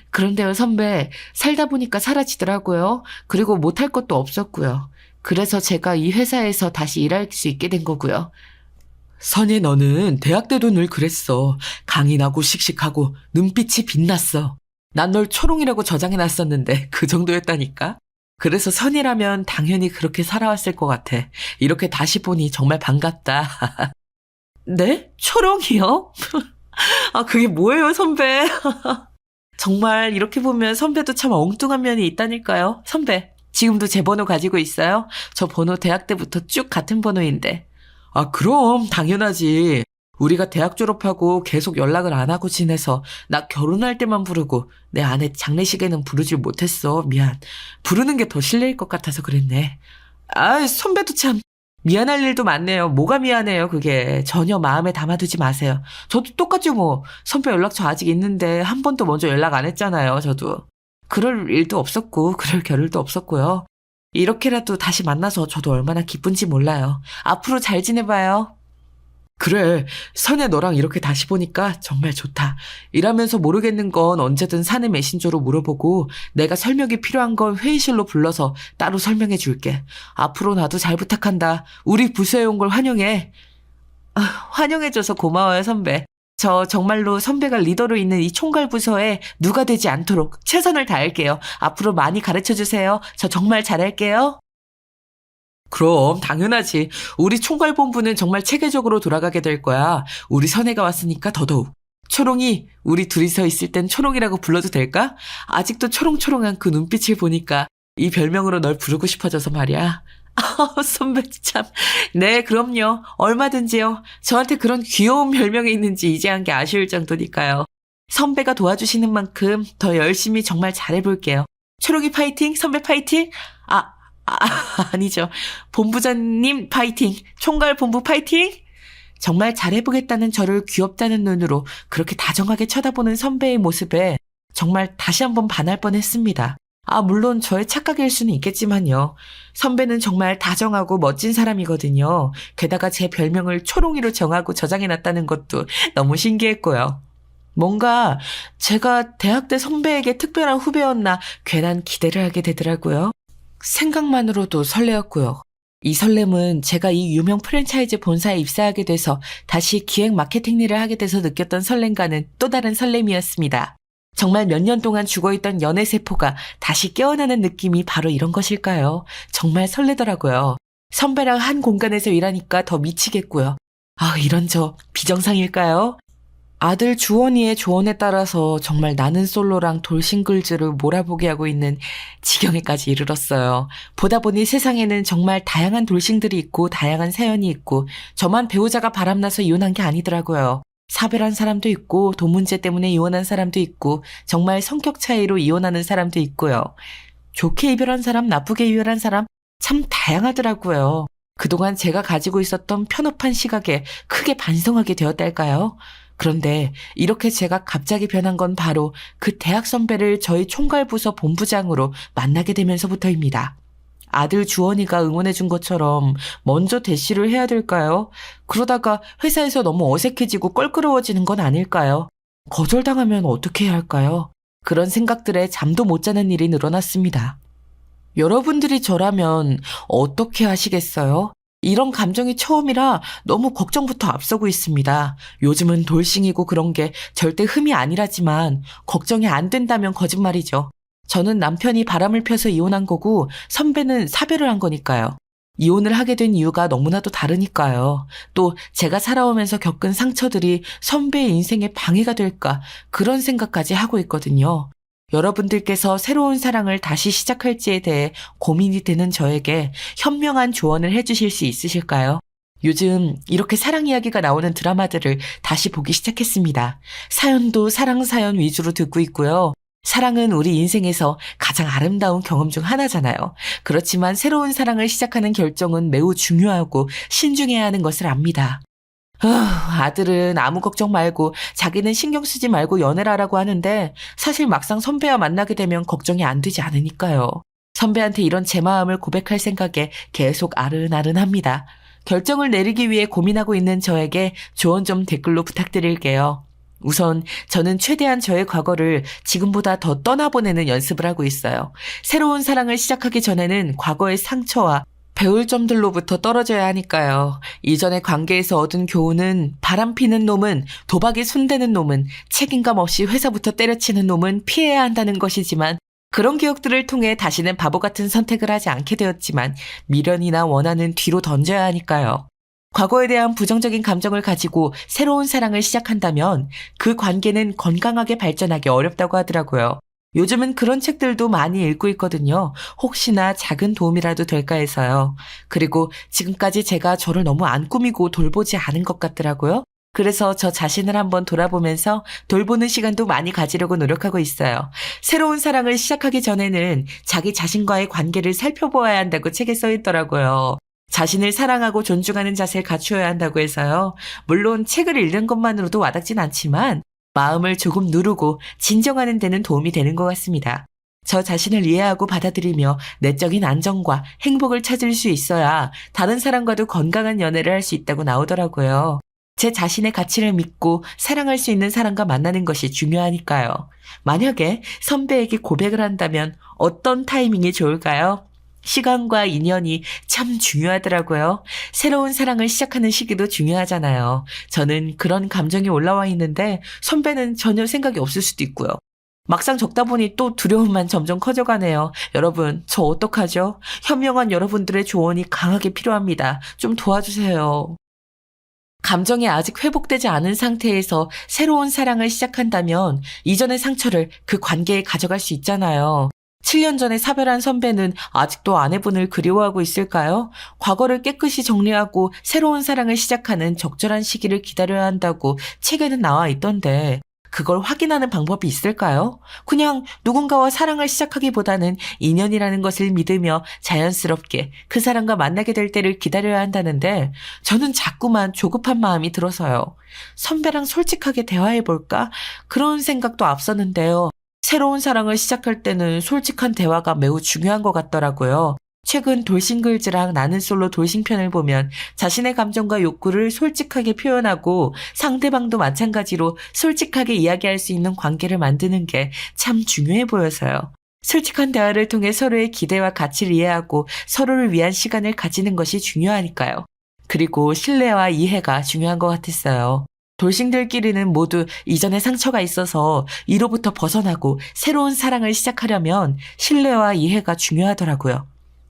그런데요, 선배, 살다 보니까 사라지더라고요. 그리고 못할 것도 없었고요. 그래서 제가 이 회사에서 다시 일할 수 있게 된 거고요. 선희, 너는 대학 때도 늘 그랬어. 강인하고 씩씩하고 눈빛이 빛났어. 난 널 초롱이라고 저장해놨었는데 그 정도였다니까? 그래서 선이라면 당연히 그렇게 살아왔을 것 같아. 이렇게 다시 보니 정말 반갑다. 네? 초롱이요? 아, 그게 뭐예요, 선배? 정말 이렇게 보면 선배도 참 엉뚱한 면이 있다니까요. 선배, 지금도 제 번호 가지고 있어요? 저 번호 대학 때부터 쭉 같은 번호인데. 아, 그럼 당연하지. 우리가 대학 졸업하고 계속 연락을 안 하고 지내서 나 결혼할 때만 부르고 내 아내 장례식에는 부르질 못했어. 미안. 부르는 게 더 실례일 것 같아서 그랬네. 아, 선배도 참 미안할 일도 많네요. 뭐가 미안해요, 그게. 전혀 마음에 담아두지 마세요. 저도 똑같죠, 뭐. 선배 연락처 아직 있는데 한 번도 먼저 연락 안 했잖아요, 저도. 그럴 일도 없었고 그럴 겨를도 없었고요. 이렇게라도 다시 만나서 저도 얼마나 기쁜지 몰라요. 앞으로 잘 지내봐요. 그래, 선혜 너랑 이렇게 다시 보니까 정말 좋다. 일하면서 모르겠는 건 언제든 사내 메신저로 물어보고 내가 설명이 필요한 건 회의실로 불러서 따로 설명해 줄게. 앞으로 나도 잘 부탁한다. 우리 부서에 온 걸 환영해. 아, 환영해줘서 고마워요, 선배. 저 정말로 선배가 리더로 있는 이 총괄 부서에 누가 되지 않도록 최선을 다할게요. 앞으로 많이 가르쳐 주세요. 저 정말 잘할게요. 그럼 당연하지. 우리 총괄본부는 정말 체계적으로 돌아가게 될 거야. 우리 선혜가 왔으니까 더더욱. 초롱이, 우리 둘이서 있을 땐 초롱이라고 불러도 될까? 아직도 초롱초롱한 그 눈빛을 보니까 이 별명으로 널 부르고 싶어져서 말이야. 선배 참. 네, 그럼요. 얼마든지요. 저한테 그런 귀여운 별명이 있는지 이제 한 게 아쉬울 정도니까요. 선배가 도와주시는 만큼 더 열심히 정말 잘해볼게요. 초롱이 파이팅, 선배 파이팅. 아, 아니죠. 본부장님 파이팅! 총괄 본부 파이팅! 정말 잘해보겠다는 저를 귀엽다는 눈으로 그렇게 다정하게 쳐다보는 선배의 모습에 정말 다시 한번 반할 뻔했습니다. 아, 물론 저의 착각일 수는 있겠지만요. 선배는 정말 다정하고 멋진 사람이거든요. 게다가 제 별명을 초롱이로 정하고 저장해놨다는 것도 너무 신기했고요. 뭔가 제가 대학 때 선배에게 특별한 후배였나 괜한 기대를 하게 되더라고요. 생각만으로도 설레었고요. 이 설렘은 제가 이 유명 프랜차이즈 본사에 입사하게 돼서 다시 기획 마케팅 일을 하게 돼서 느꼈던 설렘과는 또 다른 설렘이었습니다. 정말 몇 년 동안 죽어있던 연애세포가 다시 깨어나는 느낌이 바로 이런 것일까요? 정말 설레더라고요. 선배랑 한 공간에서 일하니까 더 미치겠고요. 아, 이런 저 비정상일까요? 아들 주원이의 조언에 따라서 정말 나는 솔로랑 돌싱글즈를 몰아보게 하고 있는 지경에까지 이르렀어요. 보다 보니 세상에는 정말 다양한 돌싱들이 있고 다양한 사연이 있고 저만 배우자가 바람나서 이혼한 게 아니더라고요. 사별한 사람도 있고 돈 문제 때문에 이혼한 사람도 있고 정말 성격 차이로 이혼하는 사람도 있고요. 좋게 이별한 사람, 나쁘게 이별한 사람 참 다양하더라고요. 그동안 제가 가지고 있었던 편협한 시각에 크게 반성하게 되었달까요? 그런데 이렇게 제가 갑자기 변한 건 바로 그 대학 선배를 저희 총괄부서 본부장으로 만나게 되면서부터입니다. 아들 주원이가 응원해준 것처럼 먼저 대시를 해야 될까요? 그러다가 회사에서 너무 어색해지고 껄끄러워지는 건 아닐까요? 거절당하면 어떻게 해야 할까요? 그런 생각들에 잠도 못 자는 일이 늘어났습니다. 여러분들이 저라면 어떻게 하시겠어요? 이런 감정이 처음이라 너무 걱정부터 앞서고 있습니다. 요즘은 돌싱이고 그런 게 절대 흠이 아니라지만 걱정이 안 된다면 거짓말이죠. 저는 남편이 바람을 펴서 이혼한 거고 선배는 사별을 한 거니까요. 이혼을 하게 된 이유가 너무나도 다르니까요. 또 제가 살아오면서 겪은 상처들이 선배의 인생에 방해가 될까 그런 생각까지 하고 있거든요. 여러분들께서 새로운 사랑을 다시 시작할지에 대해 고민이 되는 저에게 현명한 조언을 해주실 수 있으실까요? 요즘 이렇게 사랑 이야기가 나오는 드라마들을 다시 보기 시작했습니다. 사연도 사랑 사연 위주로 듣고 있고요. 사랑은 우리 인생에서 가장 아름다운 경험 중 하나잖아요. 그렇지만 새로운 사랑을 시작하는 결정은 매우 중요하고 신중해야 하는 것을 압니다. 아들은 아무 걱정 말고 자기는 신경 쓰지 말고 연애를 하라고 하는데 사실 막상 선배와 만나게 되면 걱정이 안 되지 않으니까요. 선배한테 이런 제 마음을 고백할 생각에 계속 아른아른합니다. 결정을 내리기 위해 고민하고 있는 저에게 조언 좀 댓글로 부탁드릴게요. 우선 저는 최대한 저의 과거를 지금보다 더 떠나보내는 연습을 하고 있어요. 새로운 사랑을 시작하기 전에는 과거의 상처와 배울 점들로부터 떨어져야 하니까요. 이전의 관계에서 얻은 교훈은 바람 피는 놈은, 도박에 손대는 놈은, 책임감 없이 회사부터 때려치는 놈은 피해야 한다는 것이지만 그런 기억들을 통해 다시는 바보 같은 선택을 하지 않게 되었지만 미련이나 원한은 뒤로 던져야 하니까요. 과거에 대한 부정적인 감정을 가지고 새로운 사랑을 시작한다면 그 관계는 건강하게 발전하기 어렵다고 하더라고요. 요즘은 그런 책들도 많이 읽고 있거든요. 혹시나 작은 도움이라도 될까 해서요. 그리고 지금까지 제가 저를 너무 안 꾸미고 돌보지 않은 것 같더라고요. 그래서 저 자신을 한번 돌아보면서 돌보는 시간도 많이 가지려고 노력하고 있어요. 새로운 사랑을 시작하기 전에는 자기 자신과의 관계를 살펴보아야 한다고 책에 써 있더라고요. 자신을 사랑하고 존중하는 자세를 갖추어야 한다고 해서요. 물론 책을 읽는 것만으로도 와닿진 않지만 마음을 조금 누르고 진정하는 데는 도움이 되는 것 같습니다. 저 자신을 이해하고 받아들이며 내적인 안정과 행복을 찾을 수 있어야 다른 사람과도 건강한 연애를 할 수 있다고 나오더라고요. 제 자신의 가치를 믿고 사랑할 수 있는 사람과 만나는 것이 중요하니까요. 만약에 선배에게 고백을 한다면 어떤 타이밍이 좋을까요? 시간과 인연이 참 중요하더라고요. 새로운 사랑을 시작하는 시기도 중요하잖아요. 저는 그런 감정이 올라와 있는데 선배는 전혀 생각이 없을 수도 있고요. 막상 적다 보니 또 두려움만 점점 커져가네요. 여러분, 저 어떡하죠? 현명한 여러분들의 조언이 강하게 필요합니다. 좀 도와주세요. 감정이 아직 회복되지 않은 상태에서 새로운 사랑을 시작한다면 이전의 상처를 그 관계에 가져갈 수 있잖아요. 7년 전에 사별한 선배는 아직도 아내분을 그리워하고 있을까요? 과거를 깨끗이 정리하고 새로운 사랑을 시작하는 적절한 시기를 기다려야 한다고 책에는 나와 있던데 그걸 확인하는 방법이 있을까요? 그냥 누군가와 사랑을 시작하기보다는 인연이라는 것을 믿으며 자연스럽게 그 사람과 만나게 될 때를 기다려야 한다는데 저는 자꾸만 조급한 마음이 들어서요. 선배랑 솔직하게 대화해볼까? 그런 생각도 앞서는데요. 새로운 사랑을 시작할 때는 솔직한 대화가 매우 중요한 것 같더라고요. 최근 돌싱글즈랑 나는 솔로 돌싱편을 보면 자신의 감정과 욕구를 솔직하게 표현하고 상대방도 마찬가지로 솔직하게 이야기할 수 있는 관계를 만드는 게 참 중요해 보여서요. 솔직한 대화를 통해 서로의 기대와 가치를 이해하고 서로를 위한 시간을 가지는 것이 중요하니까요. 그리고 신뢰와 이해가 중요한 것 같았어요. 돌싱들끼리는 모두 이전에 상처가 있어서 이로부터 벗어나고 새로운 사랑을 시작하려면 신뢰와 이해가 중요하더라고요.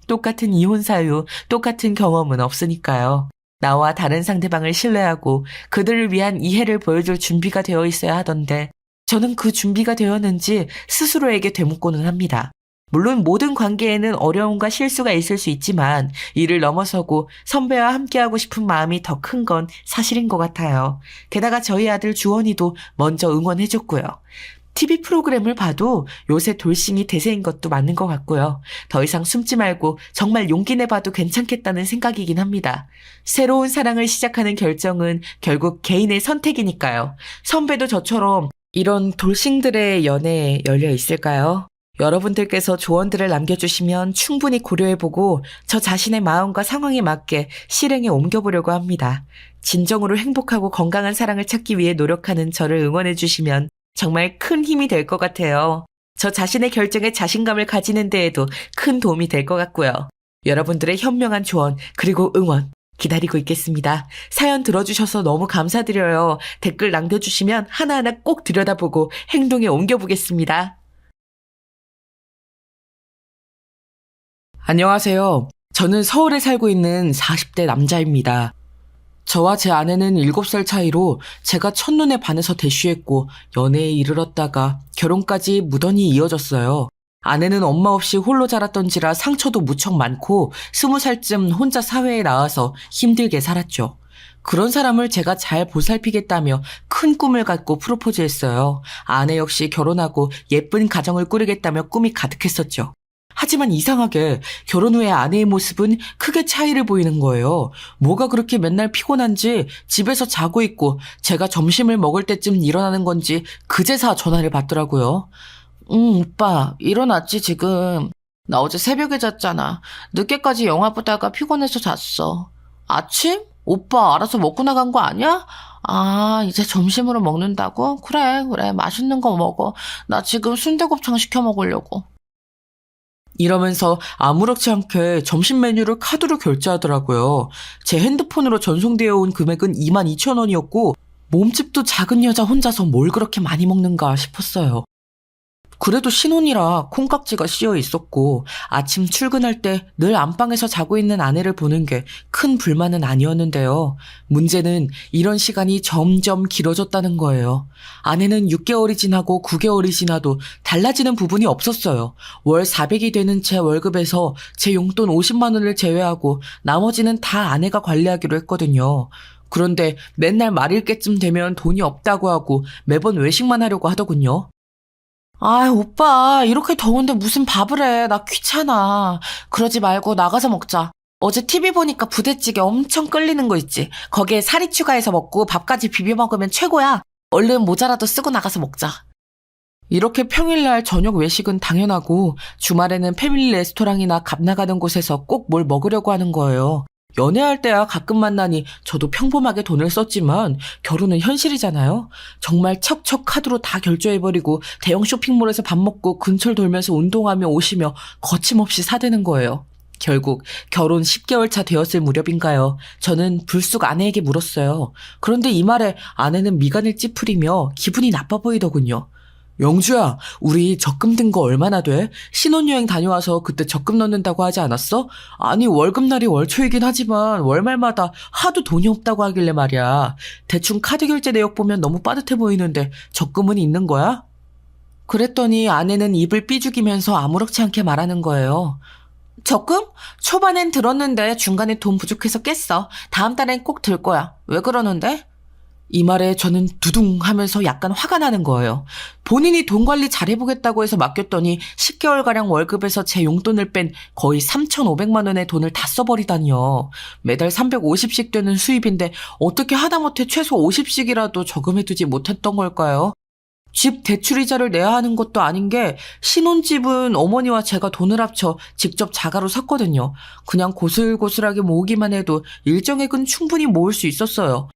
똑같은 이혼 사유, 똑같은 경험은 없으니까요. 나와 다른 상대방을 신뢰하고 그들을 위한 이해를 보여줄 준비가 되어 있어야 하던데 저는 그 준비가 되었는지 스스로에게 되묻고는 합니다. 물론 모든 관계에는 어려움과 실수가 있을 수 있지만 이를 넘어서고 선배와 함께하고 싶은 마음이 더 큰 건 사실인 것 같아요. 게다가 저희 아들 주원이도 먼저 응원해줬고요. TV 프로그램을 봐도 요새 돌싱이 대세인 것도 맞는 것 같고요. 더 이상 숨지 말고 정말 용기 내봐도 괜찮겠다는 생각이긴 합니다. 새로운 사랑을 시작하는 결정은 결국 개인의 선택이니까요. 선배도 저처럼 이런 돌싱들의 연애에 열려 있을까요? 여러분들께서 조언들을 남겨주시면 충분히 고려해보고 저 자신의 마음과 상황에 맞게 실행에 옮겨보려고 합니다. 진정으로 행복하고 건강한 사랑을 찾기 위해 노력하는 저를 응원해주시면 정말 큰 힘이 될 것 같아요. 저 자신의 결정에 자신감을 가지는 데에도 큰 도움이 될 것 같고요. 여러분들의 현명한 조언 그리고 응원 기다리고 있겠습니다. 사연 들어주셔서 너무 감사드려요. 댓글 남겨주시면 하나하나 꼭 들여다보고 행동에 옮겨보겠습니다. 안녕하세요. 저는 서울에 살고 있는 40대 남자입니다. 저와 제 아내는 7살 차이로 제가 첫눈에 반해서 대쉬했고 연애에 이르렀다가 결혼까지 무던히 이어졌어요. 아내는 엄마 없이 홀로 자랐던지라 상처도 무척 많고 20살쯤 혼자 사회에 나와서 힘들게 살았죠. 그런 사람을 제가 잘 보살피겠다며 큰 꿈을 갖고 프로포즈했어요. 아내 역시 결혼하고 예쁜 가정을 꾸리겠다며 꿈이 가득했었죠. 하지만 이상하게 결혼 후에 아내의 모습은 크게 차이를 보이는 거예요. 뭐가 그렇게 맨날 피곤한지 집에서 자고 있고 제가 점심을 먹을 때쯤 일어나는 건지 그제서 전화를 받더라고요. 오빠 일어났지 지금. 나 어제 새벽에 잤잖아. 늦게까지 영화 보다가 피곤해서 잤어. 아침? 오빠 알아서 먹고 나간 거 아니야? 아, 이제 점심으로 먹는다고? 그래 맛있는 거 먹어. 나 지금 순대곱창 시켜 먹으려고. 이러면서 아무렇지 않게 점심 메뉴를 카드로 결제하더라고요. 제 핸드폰으로 전송되어 온 금액은 22,000원이었고 몸집도 작은 여자 혼자서 뭘 그렇게 많이 먹는가 싶었어요. 그래도 신혼이라 콩깍지가 씌어 있었고 아침 출근할 때 늘 안방에서 자고 있는 아내를 보는 게 큰 불만은 아니었는데요. 문제는 이런 시간이 점점 길어졌다는 거예요. 아내는 6개월이 지나고 9개월이 지나도 달라지는 부분이 없었어요. 월 400이 되는 제 월급에서 제 용돈 50만 원을 제외하고 나머지는 다 아내가 관리하기로 했거든요. 그런데 맨날 말일 때쯤 되면 돈이 없다고 하고 매번 외식만 하려고 하더군요. 아, 오빠, 이렇게 더운데 무슨 밥을 해. 나 귀찮아. 그러지 말고 나가서 먹자. 어제 TV 보니까 부대찌개 엄청 끓이는 거 있지. 거기에 사리 추가해서 먹고 밥까지 비벼 먹으면 최고야. 얼른 모자라도 쓰고 나가서 먹자. 이렇게 평일날 저녁 외식은 당연하고 주말에는 패밀리 레스토랑이나 값 나가는 곳에서 꼭 뭘 먹으려고 하는 거예요. 연애할 때야 가끔 만나니 저도 평범하게 돈을 썼지만 결혼은 현실이잖아요. 정말 척척 카드로 다 결제해버리고 대형 쇼핑몰에서 밥 먹고 근처를 돌면서 운동하며 오시며 거침없이 사대는 거예요. 결국 결혼 10개월 차 되었을 무렵인가요. 저는 불쑥 아내에게 물었어요. 그런데 이 말에 아내는 미간을 찌푸리며 기분이 나빠 보이더군요. 영주야, 우리 적금 든 거 얼마나 돼? 신혼여행 다녀와서 그때 적금 넣는다고 하지 않았어? 아니, 월급날이 월초이긴 하지만 월말마다 하도 돈이 없다고 하길래 말이야. 대충 카드 결제 내역 보면 너무 빠듯해 보이는데 적금은 있는 거야? 그랬더니 아내는 입을 삐죽이면서 아무렇지 않게 말하는 거예요. 적금? 초반엔 들었는데 중간에 돈 부족해서 깼어. 다음 달엔 꼭 들 거야. 왜 그러는데? 이 말에 저는 두둥 하면서 약간 화가 나는 거예요. 본인이 돈 관리 잘해보겠다고 해서 맡겼더니 10개월가량 월급에서 제 용돈을 뺀 거의 3,500만 원의 돈을 다 써버리다니요. 매달 350씩 되는 수입인데 어떻게 하다못해 최소 50씩이라도 저금해두지 못했던 걸까요? 집 대출이자를 내야 하는 것도 아닌 게 신혼집은 어머니와 제가 돈을 합쳐 직접 자가로 샀거든요. 그냥 고슬고슬하게 모으기만 해도 일정액은 충분히 모을 수 있었어요.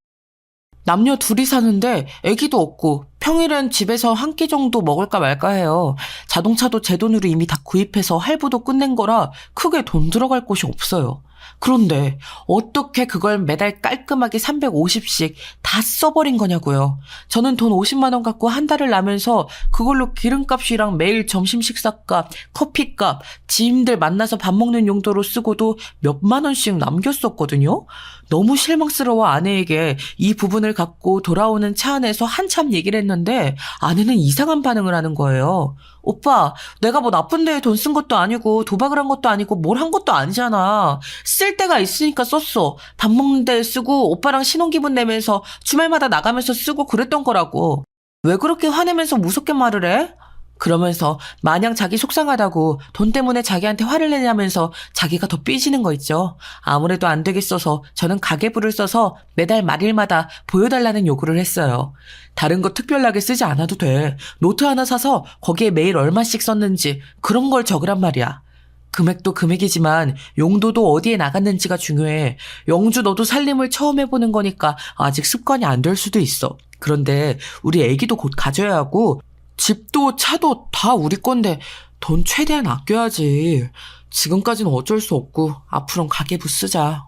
남녀 둘이 사는데 애기도 없고 평일엔 집에서 한 끼 정도 먹을까 말까 해요. 자동차도 제 돈으로 이미 다 구입해서 할부도 끝낸 거라 크게 돈 들어갈 곳이 없어요. 그런데 어떻게 그걸 매달 깔끔하게 350씩 다 써버린 거냐고요. 저는 돈 50만 원 갖고 한 달을 나면서 그걸로 기름값이랑 매일 점심 식사값, 커피값, 지인들 만나서 밥 먹는 용도로 쓰고도 몇만 원씩 남겼었거든요. 너무 실망스러워 아내에게 이 부분을 갖고 돌아오는 차 안에서 한참 얘기를 했는데 아내는 이상한 반응을 하는 거예요. 오빠, 내가 뭐 나쁜 데에 돈 쓴 것도 아니고 도박을 한 것도 아니고 뭘 한 것도 아니잖아. 쓸 데가 있으니까 썼어. 밥 먹는 데에 쓰고 오빠랑 신혼기분 내면서 주말마다 나가면서 쓰고 그랬던 거라고. 왜 그렇게 화내면서 무섭게 말을 해? 그러면서 마냥 자기 속상하다고 돈 때문에 자기한테 화를 내냐면서 자기가 더 삐지는 거 있죠. 아무래도 안 되겠어서 저는 가계부를 써서 매달 말일마다 보여달라는 요구를 했어요. 다른 거 특별하게 쓰지 않아도 돼. 노트 하나 사서 거기에 매일 얼마씩 썼는지 그런 걸 적으란 말이야. 금액도 금액이지만 용도도 어디에 나갔는지가 중요해. 영주 너도 살림을 처음 해보는 거니까 아직 습관이 안 될 수도 있어. 그런데 우리 애기도 곧 가져야 하고 집도 차도 다 우리 건데 돈 최대한 아껴야지. 지금까지는 어쩔 수 없고 앞으로는 가계부 쓰자.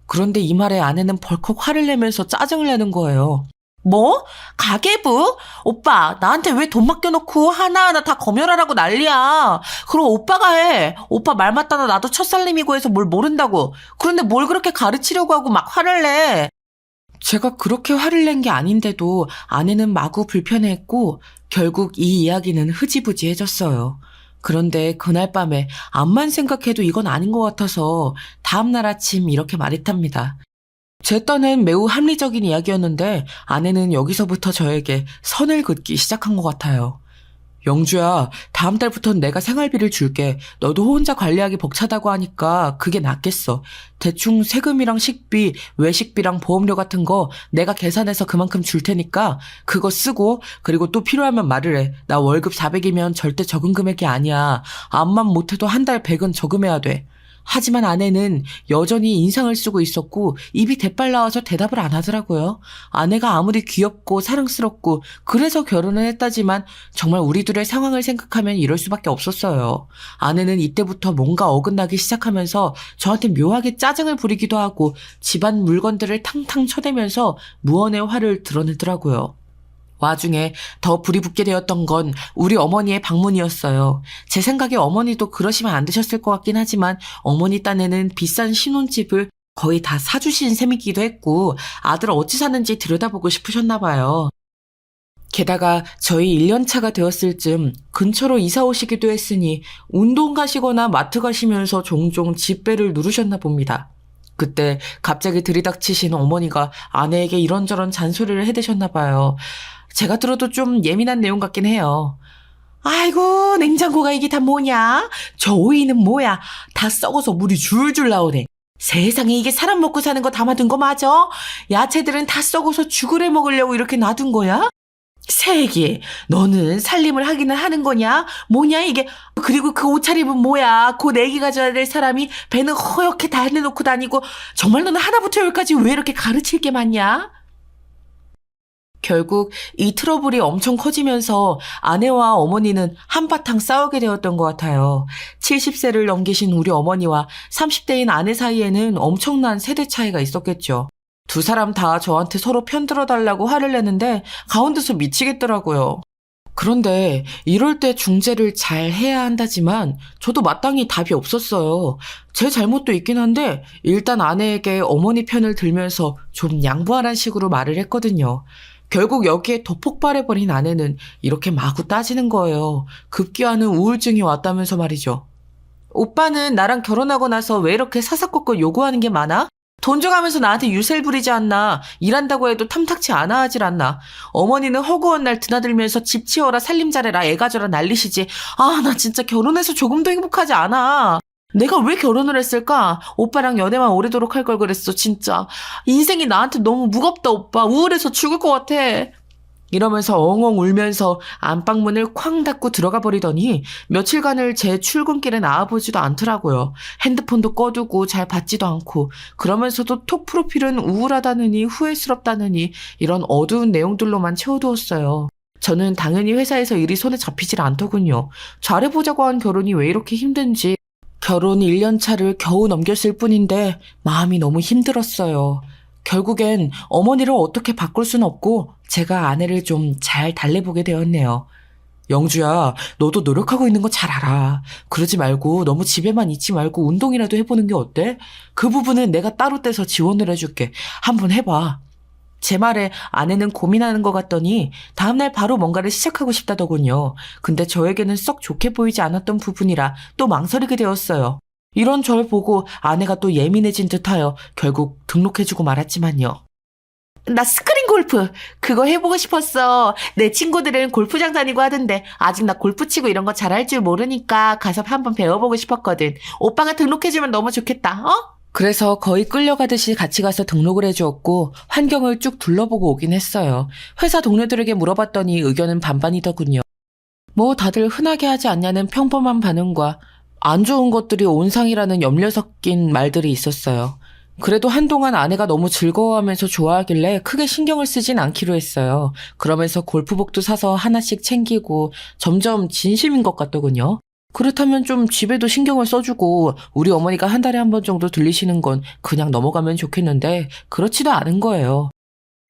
그런데 이 말에 아내는 벌컥 화를 내면서 짜증을 내는 거예요. 뭐? 가계부? 오빠, 나한테 왜 돈 맡겨놓고 하나하나 다 검열하라고 난리야. 그럼 오빠가 해. 오빠 말 맞다나 나도 첫살림이고 해서 뭘 모른다고. 그런데 뭘 그렇게 가르치려고 하고 막 화를 내. 제가 그렇게 화를 낸 게 아닌데도 아내는 마구 불편해했고 결국 이 이야기는 흐지부지해졌어요. 그런데 그날 밤에 암만 생각해도 이건 아닌 것 같아서 다음날 아침 이렇게 말했답니다. 제 딴엔 매우 합리적인 이야기였는데 아내는 여기서부터 저에게 선을 긋기 시작한 것 같아요. 영주야, 다음 달부터는 내가 생활비를 줄게. 너도 혼자 관리하기 벅차다고 하니까 그게 낫겠어. 대충 세금이랑 식비, 외식비랑 보험료 같은 거 내가 계산해서 그만큼 줄 테니까 그거 쓰고 그리고 또 필요하면 말을 해. 나 월급 400이면 절대 적은 금액이 아니야. 암만 못해도 한 달 100은 저금해야 돼. 하지만 아내는 여전히 인상을 쓰고 있었고 입이 대빨 나와서 대답을 안 하더라고요. 아내가 아무리 귀엽고 사랑스럽고 그래서 결혼을 했다지만 정말 우리 둘의 상황을 생각하면 이럴 수밖에 없었어요. 아내는 이때부터 뭔가 어긋나기 시작하면서 저한테 묘하게 짜증을 부리기도 하고 집안 물건들을 탕탕 쳐대면서 무언의 화를 드러내더라고요. 와중에 더 불이 붙게 되었던 건 우리 어머니의 방문이었어요. 제 생각에 어머니도 그러시면 안 되셨을 것 같긴 하지만 어머니 딴에는 비싼 신혼집을 거의 다 사주신 셈이기도 했고 아들 어찌 사는지 들여다보고 싶으셨나 봐요. 게다가 저희 1년차가 되었을 즈음 근처로 이사 오시기도 했으니 운동 가시거나 마트 가시면서 종종 집배를 누르셨나 봅니다. 그때 갑자기 들이닥치신 어머니가 아내에게 이런저런 잔소리를 해대셨나 봐요. 제가 들어도 좀 예민한 내용 같긴 해요. 아이고, 냉장고가 이게 다 뭐냐? 저 오이는 뭐야? 다 썩어서 물이 줄줄 나오네. 세상에 이게 사람 먹고 사는 거 담아둔 거 맞아? 야채들은 다 썩어서 죽으래 먹으려고 이렇게 놔둔 거야? 새끼, 너는 살림을 하기는 하는 거냐? 뭐냐 이게? 그리고 그 옷차림은 뭐야? 곧 애기 가져야 될 사람이 배는 허옇게 다 해놓고 다니고 정말 너는 하나부터 열까지 왜 이렇게 가르칠 게 많냐? 결국 이 트러블이 엄청 커지면서 아내와 어머니는 한바탕 싸우게 되었던 것 같아요. 70세를 넘기신 우리 어머니와 30대인 아내 사이에는 엄청난 세대 차이가 있었겠죠. 두 사람 다 저한테 서로 편들어 달라고 화를 내는데 가운데서 미치겠더라고요. 그런데 이럴 때 중재를 잘 해야 한다지만 저도 마땅히 답이 없었어요. 제 잘못도 있긴 한데 일단 아내에게 어머니 편을 들면서 좀 양보하란 식으로 말을 했거든요. 결국 여기에 더 폭발해버린 아내는 이렇게 마구 따지는 거예요. 급기야는 우울증이 왔다면서 말이죠. 오빠는 나랑 결혼하고 나서 왜 이렇게 사사건건 요구하는 게 많아? 돈 줘가면서 나한테 유세를 부리지 않나. 일한다고 해도 탐탁치 않아 하질 않나. 어머니는 허구한 날 드나들면서 집 치워라 살림 잘해라 애 가져라 난리시지. 아, 나 진짜 결혼해서 조금도 행복하지 않아. 내가 왜 결혼을 했을까? 오빠랑 연애만 오래도록 할 걸 그랬어 진짜. 인생이 나한테 너무 무겁다 오빠. 우울해서 죽을 것 같아. 이러면서 엉엉 울면서 안방문을 쾅 닫고 들어가 버리더니 며칠간을 제 출근길에 나와보지도 않더라고요. 핸드폰도 꺼두고 잘 받지도 않고 그러면서도 톡 프로필은 우울하다느니 후회스럽다느니 이런 어두운 내용들로만 채워두었어요. 저는 당연히 회사에서 일이 손에 잡히질 않더군요. 잘해보자고 한 결혼이 왜 이렇게 힘든지 결혼 1년 차를 겨우 넘겼을 뿐인데 마음이 너무 힘들었어요. 결국엔 어머니를 어떻게 바꿀 순 없고 제가 아내를 좀 잘 달래보게 되었네요. 영주야, 너도 노력하고 있는 거 잘 알아. 그러지 말고 너무 집에만 있지 말고 운동이라도 해보는 게 어때? 그 부분은 내가 따로 떼서 지원을 해줄게. 한번 해봐. 제 말에 아내는 고민하는 것 같더니 다음날 바로 뭔가를 시작하고 싶다더군요. 근데 저에게는 썩 좋게 보이지 않았던 부분이라 또 망설이게 되었어요. 이런 절 보고 아내가 또 예민해진 듯하여 결국 등록해주고 말았지만요. 나 스크린 골프 그거 해보고 싶었어. 내 친구들은 골프장 다니고 하던데 아직 나 골프 치고 이런 거 잘할 줄 모르니까 가서 한번 배워보고 싶었거든. 오빠가 등록해주면 너무 좋겠다. 어? 그래서 거의 끌려가듯이 같이 가서 등록을 해주었고 환경을 쭉 둘러보고 오긴 했어요. 회사 동료들에게 물어봤더니 의견은 반반이더군요. 뭐 다들 흔하게 하지 않냐는 평범한 반응과 안 좋은 것들이 온상이라는 염려 섞인 말들이 있었어요. 그래도 한동안 아내가 너무 즐거워하면서 좋아하길래 크게 신경을 쓰진 않기로 했어요. 그러면서 골프복도 사서 하나씩 챙기고 점점 진심인 것 같더군요. 그렇다면 좀 집에도 신경을 써주고 우리 어머니가 한 달에 한 번 정도 들리시는 건 그냥 넘어가면 좋겠는데 그렇지도 않은 거예요.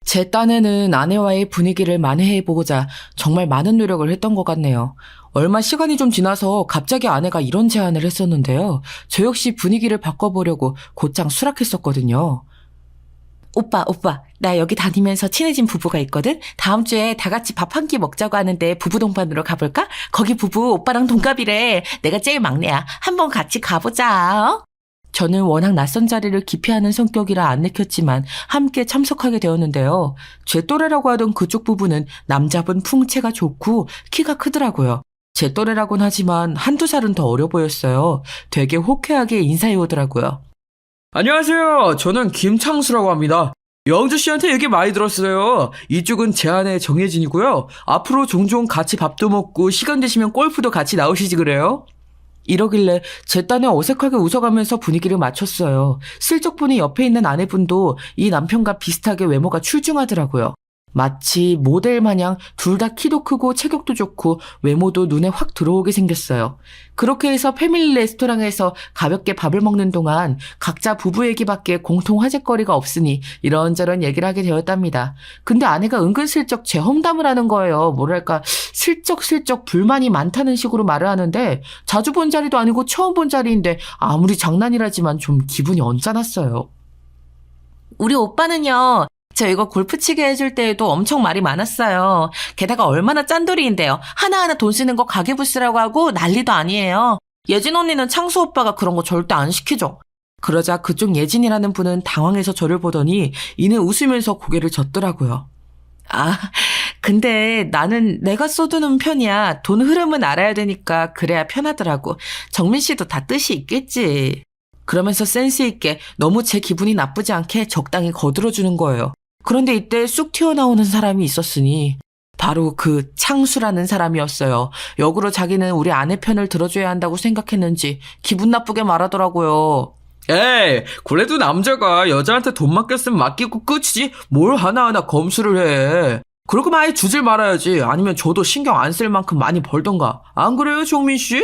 제 딴에는 아내와의 분위기를 만회해보고자 정말 많은 노력을 했던 것 같네요. 얼마 시간이 좀 지나서 갑자기 아내가 이런 제안을 했었는데요. 저 역시 분위기를 바꿔보려고 곧장 수락했었거든요. 오빠, 나 여기 다니면서 친해진 부부가 있거든? 다음 주에 다 같이 밥 한 끼 먹자고 하는데 부부 동반으로 가볼까? 거기 부부 오빠랑 동갑이래. 내가 제일 막내야. 한번 같이 가보자. 어? 저는 워낙 낯선 자리를 기피하는 성격이라 안 내켰지만 함께 참석하게 되었는데요. 제 또래라고 하던 그쪽 부부는 남자분 풍채가 좋고 키가 크더라고요. 제 또래라곤 하지만 한두 살은 더 어려 보였어요. 되게 호쾌하게 인사해 오더라고요. 안녕하세요. 저는 김창수라고 합니다. 영주 씨한테 얘기 많이 들었어요. 이쪽은 제 아내 정혜진이고요. 앞으로 종종 같이 밥도 먹고 시간 되시면 골프도 같이 나오시지 그래요? 이러길래 제 딴에 어색하게 웃어가면서 분위기를 맞췄어요. 슬쩍 보니 옆에 있는 아내분도 이 남편과 비슷하게 외모가 출중하더라고요. 마치 모델 마냥 둘 다 키도 크고 체격도 좋고 외모도 눈에 확 들어오게 생겼어요. 그렇게 해서 패밀리 레스토랑에서 가볍게 밥을 먹는 동안 각자 부부 얘기밖에 공통 화제거리가 없으니 이런저런 얘기를 하게 되었답니다. 근데 아내가 은근슬쩍 제 험담을 하는 거예요. 뭐랄까 슬쩍슬쩍 불만이 많다는 식으로 말을 하는데 자주 본 자리도 아니고 처음 본 자리인데 아무리 장난이라지만 좀 기분이 언짢았어요. 우리 오빠는요. 저 이거 골프 치게 해줄 때에도 엄청 말이 많았어요. 게다가 얼마나 짠돌이인데요. 하나하나 돈 쓰는 거 가계부 쓰라고 하고 난리도 아니에요. 예진 언니는 창수 오빠가 그런 거 절대 안 시키죠. 그러자 그쪽 예진이라는 분은 당황해서 저를 보더니 이내 웃으면서 고개를 젓더라고요. 아, 근데 나는 내가 쏘두는 편이야. 돈 흐름은 알아야 되니까 그래야 편하더라고. 정민 씨도 다 뜻이 있겠지. 그러면서 센스 있게 너무 제 기분이 나쁘지 않게 적당히 거들어주는 거예요. 그런데 이때 쑥 튀어나오는 사람이 있었으니 바로 그 창수라는 사람이었어요. 역으로 자기는 우리 아내 편을 들어줘야 한다고 생각했는지 기분 나쁘게 말하더라고요. 에이, 그래도 남자가 여자한테 돈 맡겼으면 맡기고 끝이지 뭘 하나하나 검수를 해. 그럴 거면 아예 주질 말아야지. 아니면 저도 신경 안 쓸 만큼 많이 벌던가. 안 그래요, 정민 씨?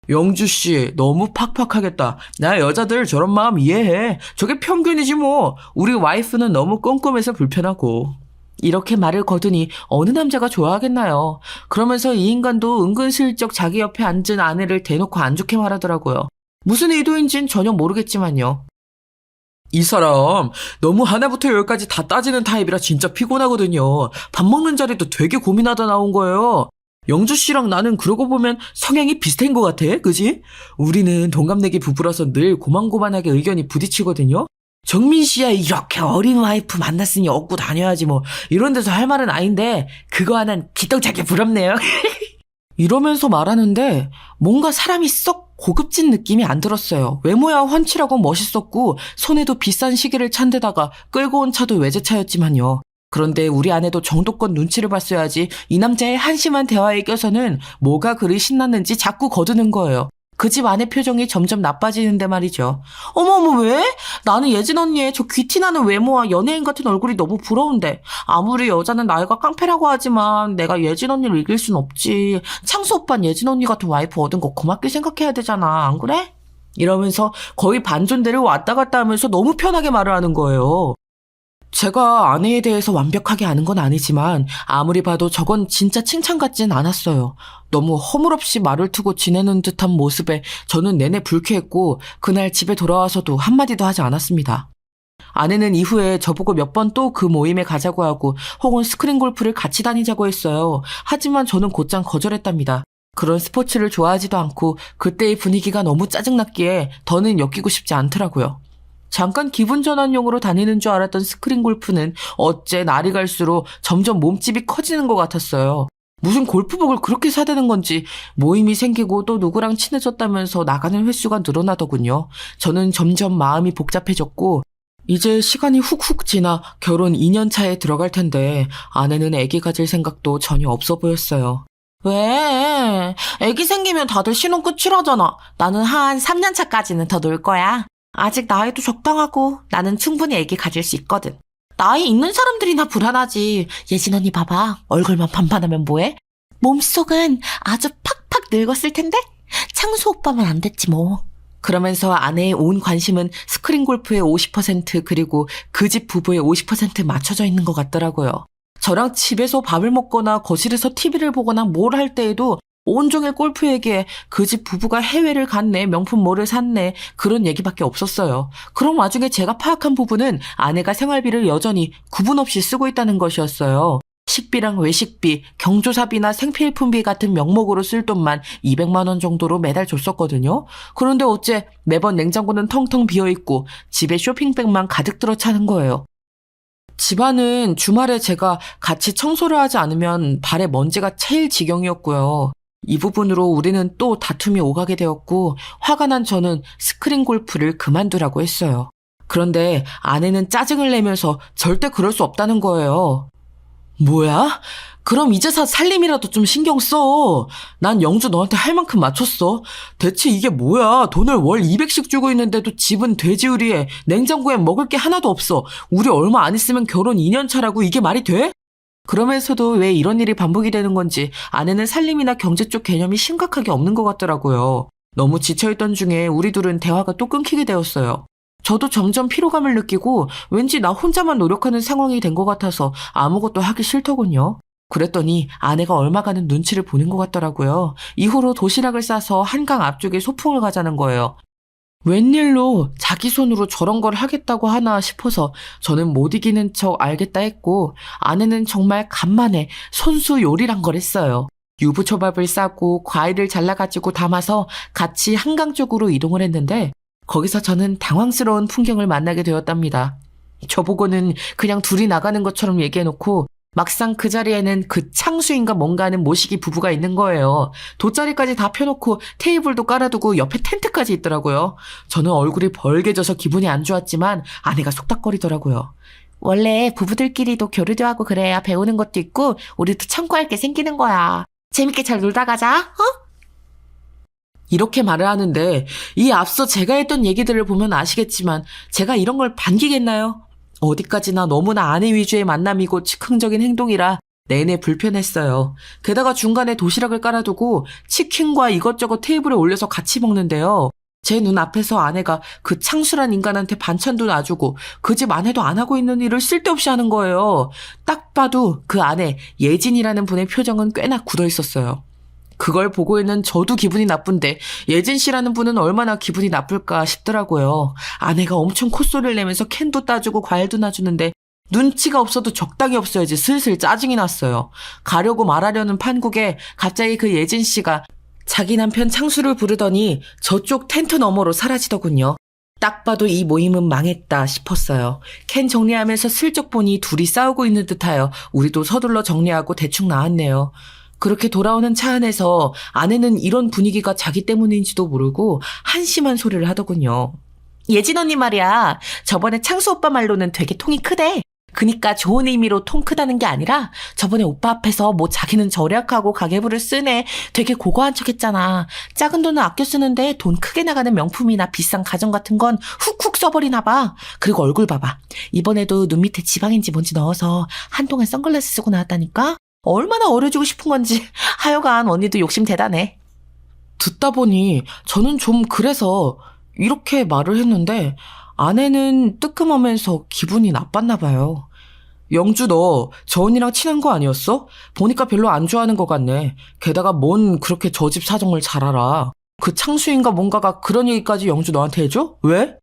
영주 씨, 너무 팍팍하겠다. 나 여자들 저런 마음 이해해. 저게 평균이지 뭐. 우리 와이프는 너무 꼼꼼해서 불편하고. 이렇게 말을 거두니 어느 남자가 좋아하겠나요? 그러면서 이 인간도 은근슬쩍 자기 옆에 앉은 아내를 대놓고 안 좋게 말하더라고요. 무슨 의도인진 전혀 모르겠지만요. 이 사람 너무 하나부터 열까지 다 따지는 타입이라 진짜 피곤하거든요. 밥 먹는 자리도 되게 고민하다 나온 거예요. 영주 씨랑 나는 그러고 보면 성향이 비슷한 것 같아, 그지? 우리는 동갑내기 부부라서 늘 고만고만하게 의견이 부딪히거든요. 정민 씨야 이렇게 어린 와이프 만났으니 얻고 다녀야지 뭐 이런 데서 할 말은 아닌데 그거 하나는 기똥차게 부럽네요. 이러면서 말하는데 뭔가 사람이 썩 고급진 느낌이 안 들었어요. 외모야 훤칠하고 멋있었고 손에도 비싼 시계를 찬 데다가 끌고 온 차도 외제차였지만요. 그런데 우리 아내도 정도껏 눈치를 봤어야지 이 남자의 한심한 대화에 껴서는 뭐가 그리 신났는지 자꾸 거드는 거예요. 그 집 아내 표정이 점점 나빠지는데 말이죠. 어머머 왜? 나는 예진 언니의 저 귀티나는 외모와 연예인 같은 얼굴이 너무 부러운데 아무리 여자는 나이가 깡패라고 하지만 내가 예진 언니를 이길 순 없지. 창수 오빠는 예진 언니 같은 와이프 얻은 거 고맙게 생각해야 되잖아. 안 그래? 이러면서 거의 반존대를 왔다 갔다 하면서 너무 편하게 말을 하는 거예요. 제가 아내에 대해서 완벽하게 아는 건 아니지만 아무리 봐도 저건 진짜 칭찬 같진 않았어요. 너무 허물없이 말을 트고 지내는 듯한 모습에 저는 내내 불쾌했고 그날 집에 돌아와서도 한마디도 하지 않았습니다. 아내는 이후에 저보고 몇 번 또 그 모임에 가자고 하고 혹은 스크린 골프를 같이 다니자고 했어요. 하지만 저는 곧장 거절했답니다. 그런 스포츠를 좋아하지도 않고 그때의 분위기가 너무 짜증났기에 더는 엮이고 싶지 않더라고요. 잠깐 기분 전환용으로 다니는 줄 알았던 스크린 골프는 어째 날이 갈수록 점점 몸집이 커지는 것 같았어요. 무슨 골프복을 그렇게 사대는 건지 모임이 생기고 또 누구랑 친해졌다면서 나가는 횟수가 늘어나더군요. 저는 점점 마음이 복잡해졌고 이제 시간이 훅훅 지나 결혼 2년 차에 들어갈 텐데 아내는 아기 가질 생각도 전혀 없어 보였어요. 왜? 아기 생기면 다들 신혼 끝이라잖아. 나는 한 3년 차까지는 더 놀 거야. 아직 나이도 적당하고 나는 충분히 아기 가질 수 있거든. 나이 있는 사람들이나 불안하지. 예진 언니 봐봐. 얼굴만 반반하면 뭐해? 몸속은 아주 팍팍 늙었을 텐데? 창수 오빠만 안 됐지 뭐. 그러면서 아내의 온 관심은 스크린 골프의 50% 그리고 그 집 부부의 50% 맞춰져 있는 것 같더라고요. 저랑 집에서 밥을 먹거나 거실에서 TV를 보거나 뭘 할 때에도 온종일 골프 얘기에 그 집 부부가 해외를 갔네, 명품 뭐를 샀네, 그런 얘기밖에 없었어요. 그런 와중에 제가 파악한 부분은 아내가 생활비를 여전히 구분 없이 쓰고 있다는 것이었어요. 식비랑 외식비, 경조사비나 생필품비 같은 명목으로 쓸 돈만 200만 원 정도로 매달 줬었거든요. 그런데 어째 매번 냉장고는 텅텅 비어있고 집에 쇼핑백만 가득 들어 차는 거예요. 집안은 주말에 제가 같이 청소를 하지 않으면 발에 먼지가 차일 지경이었고요. 이 부분으로 우리는 또 다툼이 오가게 되었고 화가 난 저는 스크린 골프를 그만두라고 했어요. 그런데 아내는 짜증을 내면서 절대 그럴 수 없다는 거예요. 뭐야? 그럼 이제서 살림이라도 좀 신경 써. 난 영주 너한테 할 만큼 맞췄어. 대체 이게 뭐야? 돈을 월 200씩 주고 있는데도 집은 돼지우리에 냉장고에 먹을 게 하나도 없어. 우리 얼마 안 있으면 결혼 2년 차라고 이게 말이 돼? 그러면서도 왜 이런 일이 반복이 되는 건지 아내는 살림이나 경제 쪽 개념이 심각하게 없는 것 같더라고요. 너무 지쳐있던 중에 우리 둘은 대화가 또 끊기게 되었어요. 저도 점점 피로감을 느끼고 왠지 나 혼자만 노력하는 상황이 된 것 같아서 아무것도 하기 싫더군요. 그랬더니 아내가 얼마가는 눈치를 보는 것 같더라고요. 이후로 도시락을 싸서 한강 앞쪽에 소풍을 가자는 거예요. 웬일로 자기 손으로 저런 걸 하겠다고 하나 싶어서 저는 못 이기는 척 알겠다 했고 아내는 정말 간만에 손수 요리란 걸 했어요. 유부초밥을 싸고 과일을 잘라가지고 담아서 같이 한강 쪽으로 이동을 했는데 거기서 저는 당황스러운 풍경을 만나게 되었답니다. 저보고는 그냥 둘이 나가는 것처럼 얘기해놓고 막상 그 자리에는 그 창수인가 뭔가 하는 모시기 부부가 있는 거예요. 돗자리까지 다 펴놓고 테이블도 깔아두고 옆에 텐트까지 있더라고요. 저는 얼굴이 벌개져서 기분이 안 좋았지만 아내가 속닥거리더라고요. 원래 부부들끼리도 교류도 하고 그래야 배우는 것도 있고 우리도 참고할 게 생기는 거야. 재밌게 잘 놀다 가자. 어? 이렇게 말을 하는데 이 앞서 제가 했던 얘기들을 보면 아시겠지만 제가 이런 걸 반기겠나요? 어디까지나 너무나 아내 위주의 만남이고 즉흥적인 행동이라 내내 불편했어요. 게다가 중간에 도시락을 깔아두고 치킨과 이것저것 테이블에 올려서 같이 먹는데요. 제 눈앞에서 아내가 그 창수란 인간한테 반찬도 놔주고 그 집 아내도 안 하고 있는 일을 쓸데없이 하는 거예요. 딱 봐도 그 아내 예진이라는 분의 표정은 꽤나 굳어 있었어요. 그걸 보고 있는 저도 기분이 나쁜데 예진 씨라는 분은 얼마나 기분이 나쁠까 싶더라고요. 아내가 엄청 콧소리를 내면서 캔도 따주고 과일도 놔주는데 눈치가 없어도 적당히 없어야지 슬슬 짜증이 났어요. 가려고 말하려는 판국에 갑자기 그 예진 씨가 자기 남편 창수를 부르더니 저쪽 텐트 너머로 사라지더군요. 딱 봐도 이 모임은 망했다 싶었어요. 캔 정리하면서 슬쩍 보니 둘이 싸우고 있는 듯하여 우리도 서둘러 정리하고 대충 나왔네요. 그렇게 돌아오는 차 안에서 아내는 이런 분위기가 자기 때문인지도 모르고 한심한 소리를 하더군요. 예진 언니 말이야. 저번에 창수 오빠 말로는 되게 통이 크대. 그니까 좋은 의미로 통 크다는 게 아니라 저번에 오빠 앞에서 뭐 자기는 절약하고 가계부를 쓰네. 되게 고고한 척 했잖아. 작은 돈은 아껴 쓰는데 돈 크게 나가는 명품이나 비싼 가전 같은 건 훅훅 써버리나 봐. 그리고 얼굴 봐봐. 이번에도 눈 밑에 지방인지 뭔지 넣어서 한동안 선글라스 쓰고 나왔다니까? 얼마나 어려지고 싶은 건지 하여간 언니도 욕심 대단해. 듣다 보니 저는 좀 그래서 이렇게 말을 했는데 아내는 뜨끔하면서 기분이 나빴나 봐요. 영주 너 저 언니랑 친한 거 아니었어? 보니까 별로 안 좋아하는 것 같네. 게다가 뭔 그렇게 저 집 사정을 잘 알아. 그 창수인가 뭔가가 그런 얘기까지 영주 너한테 해줘? 왜?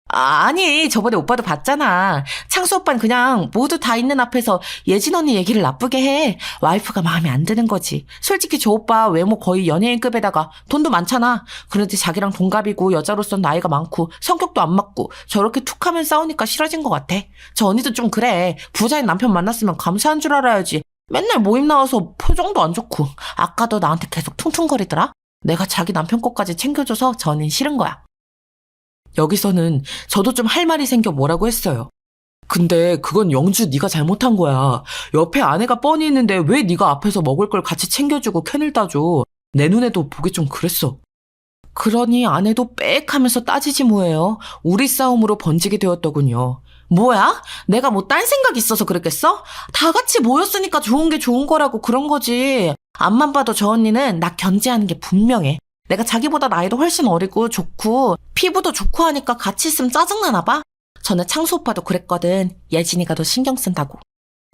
아니, 저번에 오빠도 봤잖아. 창수 오빠는 그냥 모두 다 있는 앞에서 예진 언니 얘기를 나쁘게 해. 와이프가 마음에 안 드는 거지. 솔직히 저 오빠 외모 거의 연예인급에다가 돈도 많잖아. 그런데 자기랑 동갑이고 여자로서 나이가 많고 성격도 안 맞고 저렇게 툭하면 싸우니까 싫어진 것 같아. 저 언니도 좀 그래. 부자인 남편 만났으면 감사한 줄 알아야지. 맨날 모임 나와서 표정도 안 좋고 아까도 나한테 계속 퉁퉁거리더라. 내가 자기 남편 것까지 챙겨줘서 저 언니는 싫은 거야. 여기서는 저도 좀 할 말이 생겨 뭐라고 했어요. 근데 그건 영주 네가 잘못한 거야. 옆에 아내가 뻔히 있는데 왜 네가 앞에서 먹을 걸 같이 챙겨주고 캔을 따줘. 내 눈에도 보기 좀 그랬어. 그러니 아내도 빽 하면서 따지지 뭐예요. 우리 싸움으로 번지게 되었더군요. 뭐야? 내가 뭐 딴 생각 있어서 그랬겠어? 다 같이 모였으니까 좋은 게 좋은 거라고 그런 거지. 앞만 봐도 저 언니는 나 견제하는 게 분명해. 내가 자기보다 나이도 훨씬 어리고 좋고 피부도 좋고 하니까 같이 있으면 짜증나나 봐. 전에 창수 오빠도 그랬거든. 예진이가 더 신경 쓴다고.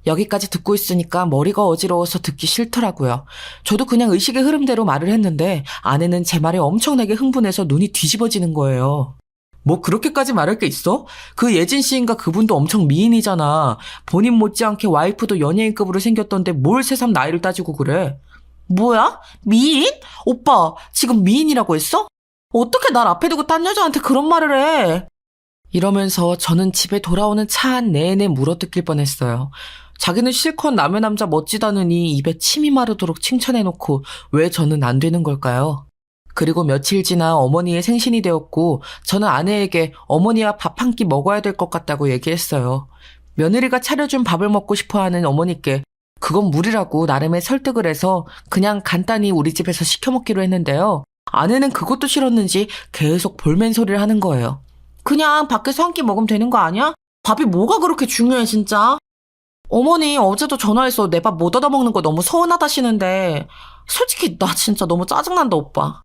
여기까지 듣고 있으니까 머리가 어지러워서 듣기 싫더라고요. 저도 그냥 의식의 흐름대로 말을 했는데 아내는 제 말에 엄청나게 흥분해서 눈이 뒤집어지는 거예요. 뭐 그렇게까지 말할 게 있어? 그 예진 씨인가 그분도 엄청 미인이잖아. 본인 못지않게 와이프도 연예인급으로 생겼던데 뭘 새삼 나이를 따지고 그래. 뭐야? 미인? 오빠, 지금 미인이라고 했어? 어떻게 날 앞에 두고 딴 여자한테 그런 말을 해? 이러면서 저는 집에 돌아오는 차 안 내내 물어뜯길 뻔했어요. 자기는 실컷 남의 남자 멋지다느니 입에 침이 마르도록 칭찬해놓고 왜 저는 안 되는 걸까요? 그리고 며칠 지나 어머니의 생신이 되었고 저는 아내에게 어머니와 밥 한 끼 먹어야 될 것 같다고 얘기했어요. 며느리가 차려준 밥을 먹고 싶어하는 어머니께 그건 무리라고 나름의 설득을 해서 그냥 간단히 우리 집에서 시켜 먹기로 했는데요. 아내는 그것도 싫었는지 계속 볼멘 소리를 하는 거예요. 그냥 밖에서 한 끼 먹으면 되는 거 아니야? 밥이 뭐가 그렇게 중요해 진짜? 어머니 어제도 전화해서 내 밥 못 얻어먹는 거 너무 서운하다시는데 솔직히 나 진짜 너무 짜증난다 오빠.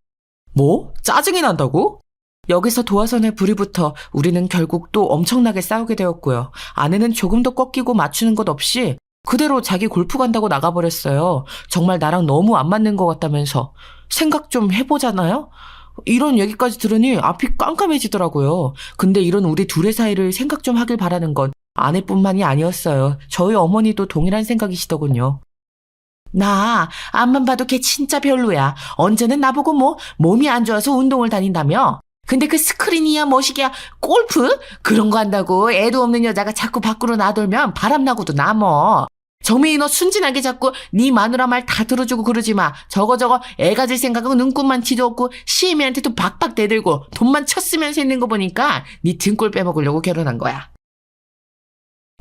뭐? 짜증이 난다고? 여기서 도화선에 불이 붙어 우리는 결국 또 엄청나게 싸우게 되었고요. 아내는 조금도 꺾이고 맞추는 것 없이 그대로 자기 골프 간다고 나가버렸어요. 정말 나랑 너무 안 맞는 것 같다면서. 생각 좀 해보잖아요? 이런 얘기까지 들으니 앞이 깜깜해지더라고요. 근데 이런 우리 둘의 사이를 생각 좀 하길 바라는 건 아내뿐만이 아니었어요. 저희 어머니도 동일한 생각이시더군요. 나 앞만 봐도 걔 진짜 별로야. 언제는 나보고 뭐 몸이 안 좋아서 운동을 다닌다며. 근데 그 스크린이야 뭐시기야 골프? 그런 거 한다고 애도 없는 여자가 자꾸 밖으로 나돌면 바람나고도 남어. 정민이 너 순진하게 자꾸 네 마누라 말 다 들어주고 그러지 마. 저거 애 가질 생각은 눈꽃만 티도 없고 시애미한테도 박박 대들고 돈만 쳤으면서 있는 거 보니까 네 등골 빼먹으려고 결혼한 거야.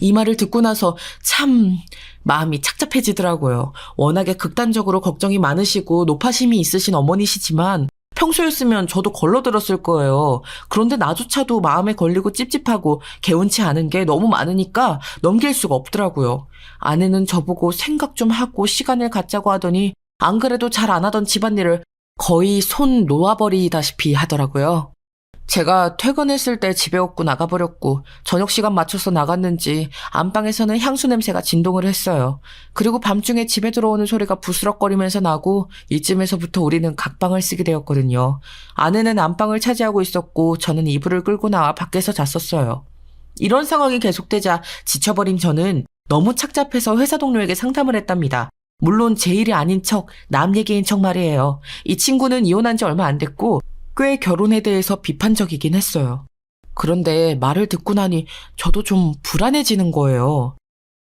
이 말을 듣고 나서 참 마음이 착잡해지더라고요. 워낙에 극단적으로 걱정이 많으시고 노파심이 있으신 어머니시지만 평소였으면 저도 걸러들었을 거예요. 그런데 나조차도 마음에 걸리고 찝찝하고 개운치 않은 게 너무 많으니까 넘길 수가 없더라고요. 아내는 저보고 생각 좀 하고 시간을 갖자고 하더니 안 그래도 잘 안 하던 집안일을 거의 손 놓아버리다시피 하더라고요. 제가 퇴근했을 때 집에 없고 나가버렸고 저녁 시간 맞춰서 나갔는지 안방에서는 향수 냄새가 진동을 했어요. 그리고 밤중에 집에 들어오는 소리가 부스럭거리면서 나고 이쯤에서부터 우리는 각방을 쓰게 되었거든요. 아내는 안방을 차지하고 있었고 저는 이불을 끌고 나와 밖에서 잤었어요. 이런 상황이 계속되자 지쳐버린 저는 너무 착잡해서 회사 동료에게 상담을 했답니다. 물론 제 일이 아닌 척, 남 얘기인 척 말이에요. 이 친구는 이혼한 지 얼마 안 됐고 꽤 결혼에 대해서 비판적이긴 했어요. 그런데 말을 듣고 나니 저도 좀 불안해지는 거예요.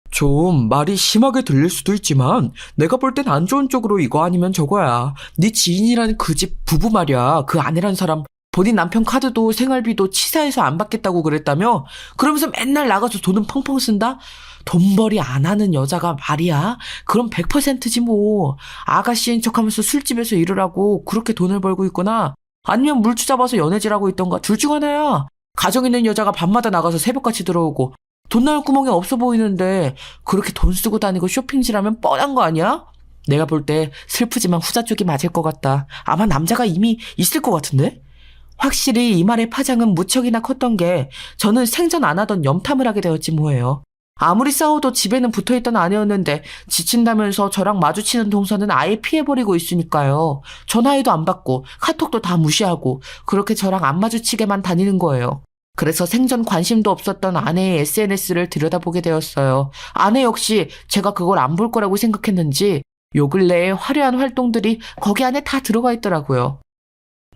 좀 말이 심하게 들릴 수도 있지만 내가 볼 땐 안 좋은 쪽으로 이거 아니면 저거야. 네 지인이라는 그 집 부부 말이야. 그 아내란 사람 본인 남편 카드도 생활비도 치사해서 안 받겠다고 그랬다며? 그러면서 맨날 나가서 돈은 펑펑 쓴다? 돈벌이 안 하는 여자가 말이야? 그럼 100%지 뭐. 아가씨인 척하면서 술집에서 일을 하고 그렇게 돈을 벌고 있거나 아니면 물주 잡아서 연애질하고 있던가 둘 중 하나야. 가정 있는 여자가 밤마다 나가서 새벽같이 들어오고 돈 나올 구멍이 없어 보이는데 그렇게 돈 쓰고 다니고 쇼핑질하면 뻔한 거 아니야? 내가 볼 때 슬프지만 후자 쪽이 맞을 것 같다. 아마 남자가 이미 있을 것 같은데? 확실히 이 말의 파장은 무척이나 컸던 게 저는 생전 안 하던 염탐을 하게 되었지 뭐예요. 아무리 싸워도 집에는 붙어있던 아내였는데 지친다면서 저랑 마주치는 동선은 아예 피해버리고 있으니까요. 전화해도 안 받고 카톡도 다 무시하고 그렇게 저랑 안 마주치게만 다니는 거예요. 그래서 생전 관심도 없었던 아내의 SNS를 들여다보게 되었어요. 아내 역시 제가 그걸 안 볼 거라고 생각했는지 요 근래의 화려한 활동들이 거기 안에 다 들어가 있더라고요.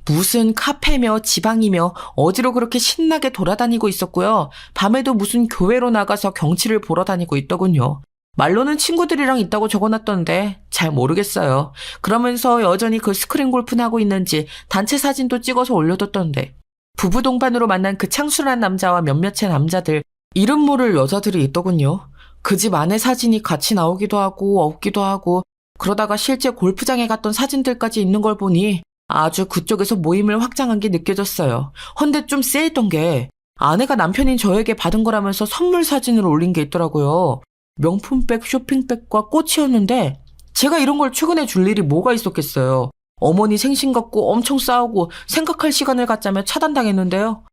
무슨 카페며 지방이며 어디로 그렇게 신나게 돌아다니고 있었고요. 밤에도 무슨 교회로 나가서 경치를 보러 다니고 있더군요. 말로는 친구들이랑 있다고 적어놨던데 잘 모르겠어요. 그러면서 여전히 그 스크린 골프는 하고 있는지 단체 사진도 찍어서 올려뒀던데 부부 동반으로 만난 그 창순한 남자와 몇몇의 남자들 이름 모를 여자들이 있더군요. 그 집 안에 사진이 같이 나오기도 하고 없기도 하고 그러다가 실제 골프장에 갔던 사진들까지 있는 걸 보니 아주 그쪽에서 모임을 확장한 게 느껴졌어요. 헌데 좀 쎄했던 게 아내가 남편인 저에게 받은 거라면서 선물 사진을 올린 게 있더라고요. 명품백, 쇼핑백과 꽃이었는데 제가 이런 걸 출근해 줄 일이 뭐가 있었겠어요. 어머니 생신 갖고 엄청 싸우고 생각할 시간을 갖자며 차단당했는데요.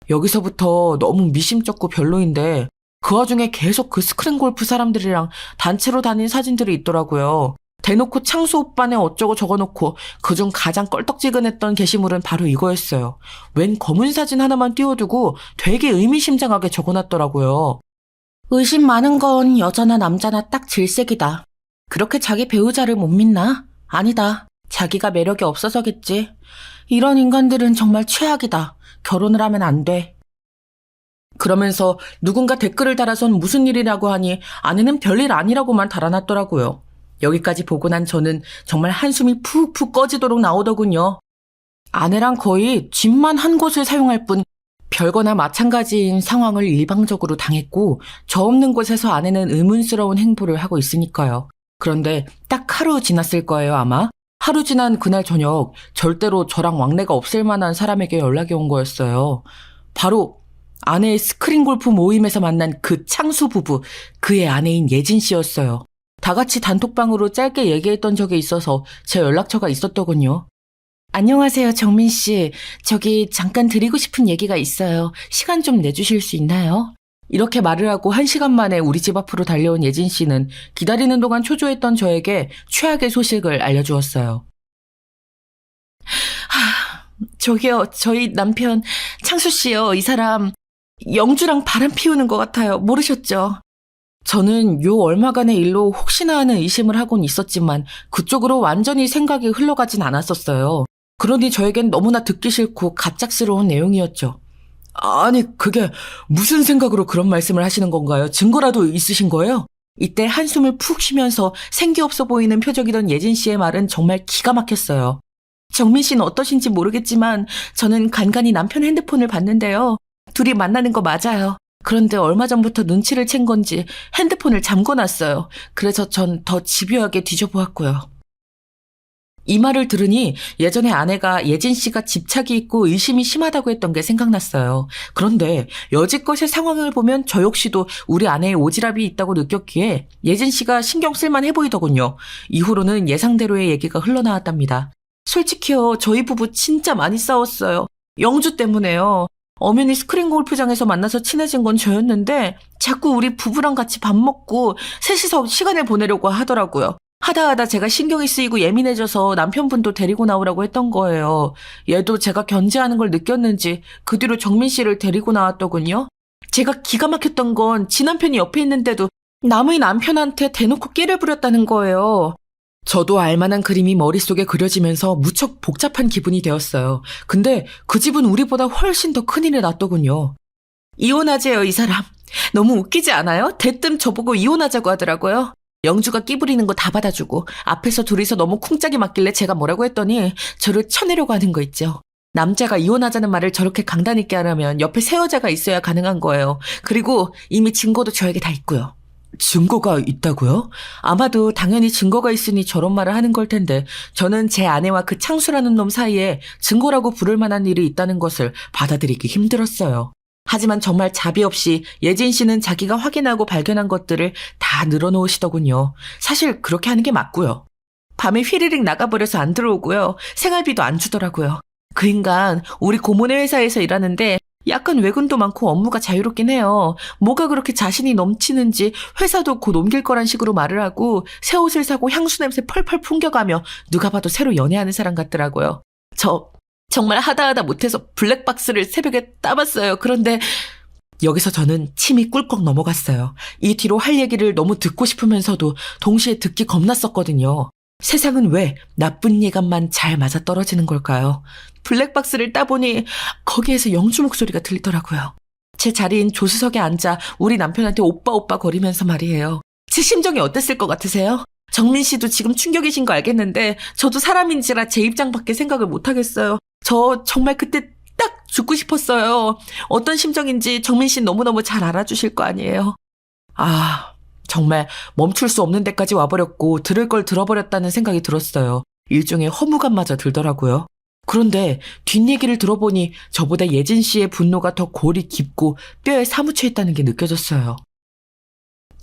여기서부터 너무 미심쩍고 별로인데 그 와중에 계속 그 스크린 골프 사람들이랑 단체로 다닌 사진들이 있더라고요. 대놓고 창수 오빠네 어쩌고 적어놓고 그중 가장 껄떡지근했던 게시물은 바로 이거였어요. 웬 검은 사진 하나만 띄워두고 되게 의미심장하게 적어놨더라고요. 의심 많은 건 여자나 남자나 딱 질색이다. 그렇게 자기 배우자를 못 믿나? 아니다. 자기가 매력이 없어서겠지. 이런 인간들은 정말 최악이다. 결혼을 하면 안 돼. 그러면서 누군가 댓글을 달아선 무슨 일이라고 하니 아내는 별일 아니라고만 달아놨더라고요. 여기까지 보고 난 저는 정말 한숨이 푹푹 꺼지도록 나오더군요. 아내랑 거의 집만 한 곳을 사용할 뿐 별거나 마찬가지인 상황을 일방적으로 당했고 저 없는 곳에서 아내는 의문스러운 행보를 하고 있으니까요. 그런데 딱 하루 지났을 거예요, 아마. 하루 지난 그날 저녁 절대로 저랑 왕래가 없을 만한 사람에게 연락이 온 거였어요. 바로 아내의 스크린 골프 모임에서 만난 그 창수 부부, 그의 아내인 예진 씨였어요. 다 같이 단톡방으로 짧게 얘기했던 적이 있어서 제 연락처가 있었더군요. 안녕하세요, 정민 씨. 저기 잠깐 드리고 싶은 얘기가 있어요. 시간 좀 내주실 수 있나요? 이렇게 말을 하고 1시간 만에 우리 집 앞으로 달려온 예진 씨는 기다리는 동안 초조했던 저에게 최악의 소식을 알려주었어요. 저기요, 저희 남편 창수 씨요. 이 사람 영주랑 바람 피우는 것 같아요. 모르셨죠? 저는 요 얼마간의 일로 혹시나 하는 의심을 하곤 있었지만 그쪽으로 완전히 생각이 흘러가진 않았었어요. 그러니 저에겐 너무나 듣기 싫고 갑작스러운 내용이었죠. 아니, 그게 무슨 생각으로 그런 말씀을 하시는 건가요? 증거라도 있으신 거예요? 이때 한숨을 푹 쉬면서 생기 없어 보이는 표정이던 예진 씨의 말은 정말 기가 막혔어요. 정민 씨는 어떠신지 모르겠지만 저는 간간히 남편 핸드폰을 봤는데요. 둘이 만나는 거 맞아요. 그런데 얼마 전부터 눈치를 챈 건지 핸드폰을 잠궈놨어요. 그래서 전 더 집요하게 뒤져보았고요. 이 말을 들으니 예전에 아내가 예진 씨가 집착이 있고 의심이 심하다고 했던 게 생각났어요. 그런데 여지껏의 상황을 보면 저 역시도 우리 아내의 오지랖이 있다고 느꼈기에 예진 씨가 신경 쓸만해 보이더군요. 이후로는 예상대로의 얘기가 흘러나왔답니다. 솔직히요, 저희 부부 진짜 많이 싸웠어요. 영주 때문에요. 엄연히 스크린 골프장에서 만나서 친해진 건 저였는데 자꾸 우리 부부랑 같이 밥 먹고 셋이서 시간을 보내려고 하더라고요. 하다 제가 신경이 쓰이고 예민해져서 남편분도 데리고 나오라고 했던 거예요. 얘도 제가 견제하는 걸 느꼈는지 그 뒤로 정민 씨를 데리고 나왔더군요. 제가 기가 막혔던 건 지 남편이 옆에 있는데도 남의 남편한테 대놓고 끼를 부렸다는 거예요. 저도 알만한 그림이 머릿속에 그려지면서 무척 복잡한 기분이 되었어요. 근데 그 집은 우리보다 훨씬 더 큰일이 났더군요. 이혼하재요, 이 사람. 너무 웃기지 않아요? 대뜸 저보고 이혼하자고 하더라고요. 영주가 끼부리는 거 다 받아주고 앞에서 둘이서 너무 쿵짝이 맞길래 제가 뭐라고 했더니 저를 쳐내려고 하는 거 있죠. 남자가 이혼하자는 말을 저렇게 강단 있게 하려면 옆에 새 여자가 있어야 가능한 거예요. 그리고 이미 증거도 저에게 다 있고요. 증거가 있다고요? 아마도 당연히 증거가 있으니 저런 말을 하는 걸 텐데 저는 제 아내와 그 창수라는 놈 사이에 증거라고 부를 만한 일이 있다는 것을 받아들이기 힘들었어요. 하지만 정말 자비 없이 예진 씨는 자기가 확인하고 발견한 것들을 다 늘어놓으시더군요. 사실 그렇게 하는 게 맞고요. 밤에 휘리릭 나가버려서 안 들어오고요. 생활비도 안 주더라고요. 그 인간 우리 고모네 회사에서 일하는데 약간 외근도 많고 업무가 자유롭긴 해요. 뭐가 그렇게 자신이 넘치는지 회사도 곧 옮길 거란 식으로 말을 하고 새 옷을 사고 향수 냄새 펄펄 풍겨가며 누가 봐도 새로 연애하는 사람 같더라고요. 저 정말 하다 못해서 블랙박스를 새벽에 따봤어요. 그런데 여기서 저는 침이 꿀꺽 넘어갔어요. 이 뒤로 할 얘기를 너무 듣고 싶으면서도 동시에 듣기 겁났었거든요. 세상은 왜 나쁜 예감만 잘 맞아떨어지는 걸까요? 블랙박스를 따보니 거기에서 영주 목소리가 들리더라고요. 제 자리인 조수석에 앉아 우리 남편한테 오빠 오빠 거리면서 말이에요. 제 심정이 어땠을 것 같으세요? 정민 씨도 지금 충격이신 거 알겠는데 저도 사람인지라 제 입장밖에 생각을 못하겠어요. 저 정말 그때 딱 죽고 싶었어요. 어떤 심정인지 정민 씨 너무너무 잘 알아주실 거 아니에요. 정말 멈출 수 없는 데까지 와버렸고 들을 걸 들어버렸다는 생각이 들었어요. 일종의 허무감마저 들더라고요. 그런데 뒷얘기를 들어보니 저보다 예진 씨의 분노가 더 골이 깊고 뼈에 사무쳐 있다는 게 느껴졌어요.